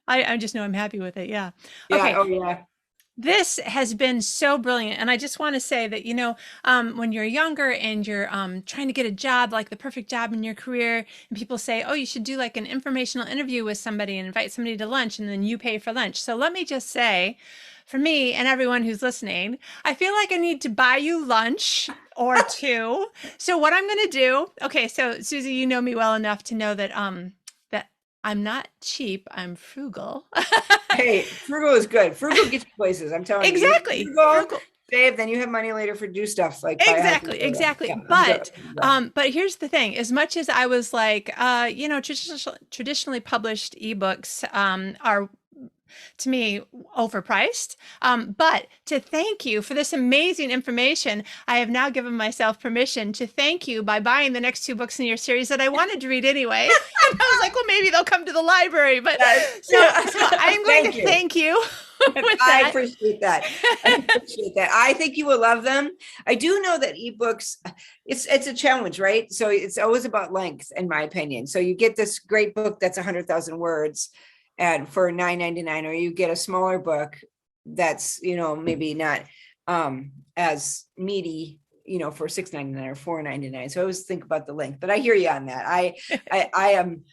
I just know I'm happy with it. Yeah. Okay. Oh, yeah. This has been so brilliant. And I just want to say that, when you're younger and you're trying to get a job, like the perfect job in your career, and people say, oh, you should do like an informational interview with somebody and invite somebody to lunch, and then you pay for lunch. So let me just say, for me and everyone who's listening, I feel like I need to buy you lunch or two. So what I'm going to do, okay, so Susie, you know me well enough to know that that I'm not cheap, I'm frugal. Hey, frugal is good. Frugal gets you places, I'm telling you. Exactly. Frugal. Save, then you have money later for do stuff like exactly. Yeah, but here's the thing: as much as I was like, traditionally published ebooks are, to me, overpriced. But to thank you for this amazing information, I have now given myself permission to thank you by buying the next 2 books in your series that I wanted to read anyway. And I was like, well, maybe they'll come to the library. But so I'm going to thank you. I appreciate that. I think you will love them. I do know that ebooks, it's a challenge, right? So it's always about length, in my opinion. So you get this great book that's 100,000 words, and for $9.99, or you get a smaller book that's maybe not as meaty, for $6.99 or $4.99. So I always think about the length, but I hear you on that. I am,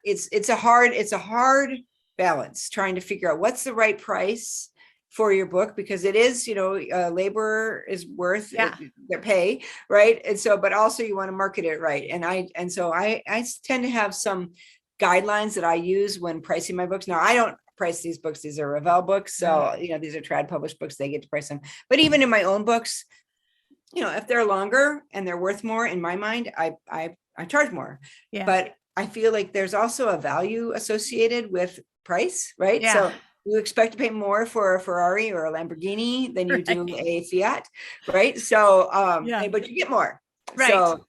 it's a hard balance trying to figure out what's the right price for your book, because it is, labor is worth their pay, right? And so, but also you want to market it right. And so I tend to have some guidelines that I use when pricing my books. Now, I don't price these books. These are Revell books. So, these are trad published books. They get to price them. But even in my own books, if they're longer and they're worth more, in my mind, I charge more. Yeah. But I feel like there's also a value associated with price, right? Yeah. So you expect to pay more for a Ferrari or a Lamborghini than you do a Fiat, right? So, but you get more. Right. So,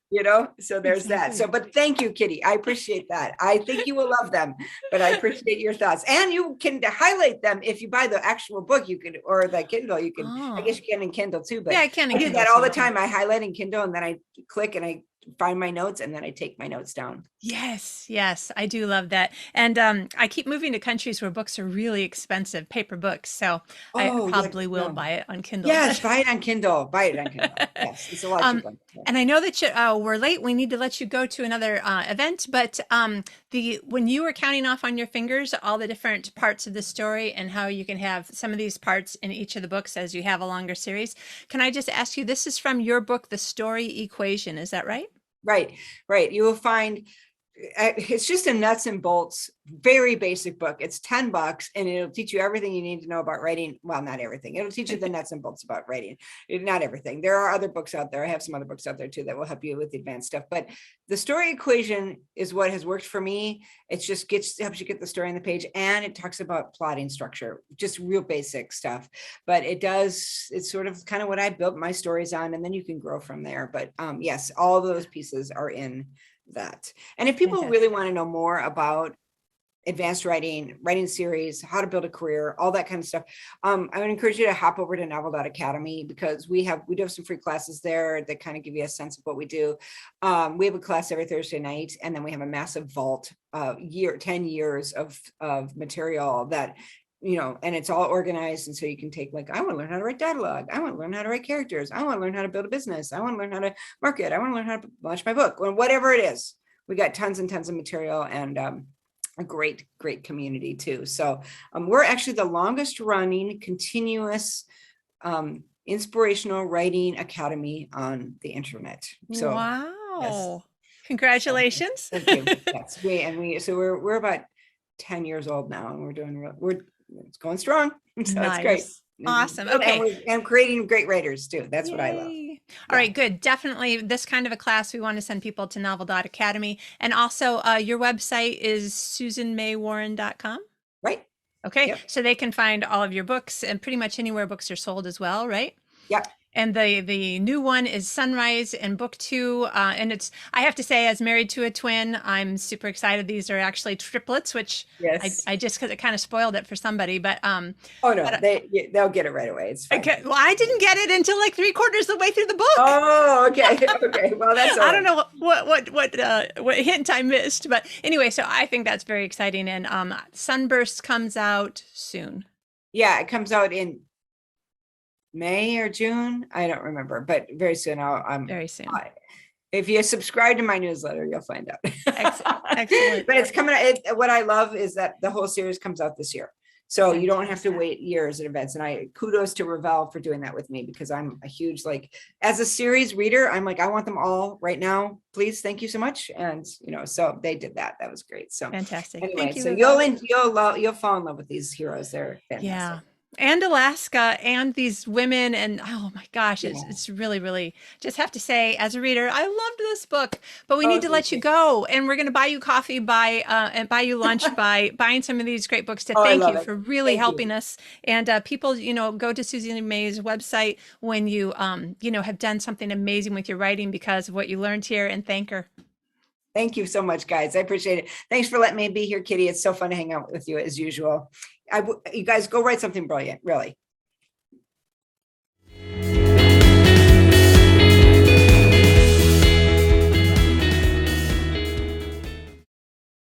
so there's that. So, but thank you, Kitty. I appreciate that. I think you will love them, but I appreciate your thoughts. And you can highlight them if you buy the actual book, you could, or the Kindle, you can, I guess you can in Kindle too, but I can. I do that all the time. I highlight in Kindle and then I click and I find my notes and then I take my notes down. Yes, I do love that. And I keep moving to countries where books are really expensive, paper books. So I probably will buy it on Kindle. Yes, buy it on Kindle. Yes, it's a lot cheaper. And I know that we're late. We need to let you go to another event. But when you were counting off on your fingers all the different parts of the story and how you can have some of these parts in each of the books as you have a longer series, can I just ask you, this is from your book, The Story Equation. Is that right? Right. You will find it's just a nuts and bolts, very basic book. It's $10 and it'll teach you everything you need to know about writing. Well, not everything. It'll teach you the nuts and bolts about writing. Not everything. There are other books out there. I have some other books out there too that will help you with the advanced stuff. But the story equation is what has worked for me. It just helps you get the story on the page, and it talks about plotting structure, just real basic stuff. But it's sort of kind of what I built my stories on, and then you can grow from there. But yes, all those pieces are in that. And if people really want to know more about advanced writing series, how to build a career, all that kind of stuff, I would encourage you to hop over to novel.academy, because we do have some free classes there that kind of give you a sense of what we do. We have a class every Thursday night, and then we have a massive vault 10 years of material that, and it's all organized. And so you can take, like, I want to learn how to write dialogue. I want to learn how to write characters. I want to learn how to build a business. I want to learn how to market. I want to learn how to launch my book, or whatever it is. We got tons and tons of material, and a great community too. So we're actually the longest running continuous inspirational writing academy on the internet. So wow. Yes. Congratulations. Thank you. Yes, we're about 10 years old now, and it's going strong. So nice. It's great. Awesome. Okay. And creating great writers too. That's what I love. All right, good. Definitely this kind of a class, we want to send people to novel.academy. And also your website is susanmaywarren.com. Right. Okay. Yep. So they can find all of your books and pretty much anywhere books are sold as well, right? Yep. And the new one is Sunrise, and book 2. And I have to say, as married to a twin, I'm super excited. These are actually triplets, which I just, because it kind of spoiled it for somebody. But they'll get it right away. It's fine. Okay. Well, I didn't get it until like 3/4 of the way through the book. Oh, okay. Okay. Well, that's all right. I don't know what hint I missed, but anyway, so I think that's very exciting. And Sunburst comes out soon. Yeah, it comes out in May or June. I don't remember, but very soon. Very soon. If you subscribe to my newsletter, you'll find out. Excellent. But it's coming out. What I love is that the whole series comes out this year. So you don't have to wait years in advance. And I kudos to Revell for doing that with me, because I'm a huge, as a series reader, I'm like, I want them all right now, please. Thank you so much. And so they did that. That was great. So fantastic. Anyway, thank you, so you'll fall in love with these heroes. They're fantastic. Yeah. And Alaska and these women, and oh my gosh, it's really, really, just have to say, as a reader, I loved this book. But we need to let you go, and we're going to buy you coffee and buy you lunch by buying some of these great books to thank you for really helping us. And people, go to Susie May's website when you have done something amazing with your writing because of what you learned here, and thank her. Thank you so much, guys. I appreciate it. Thanks for letting me be here, Kitty. It's so fun to hang out with you as usual. You guys go write something brilliant, really.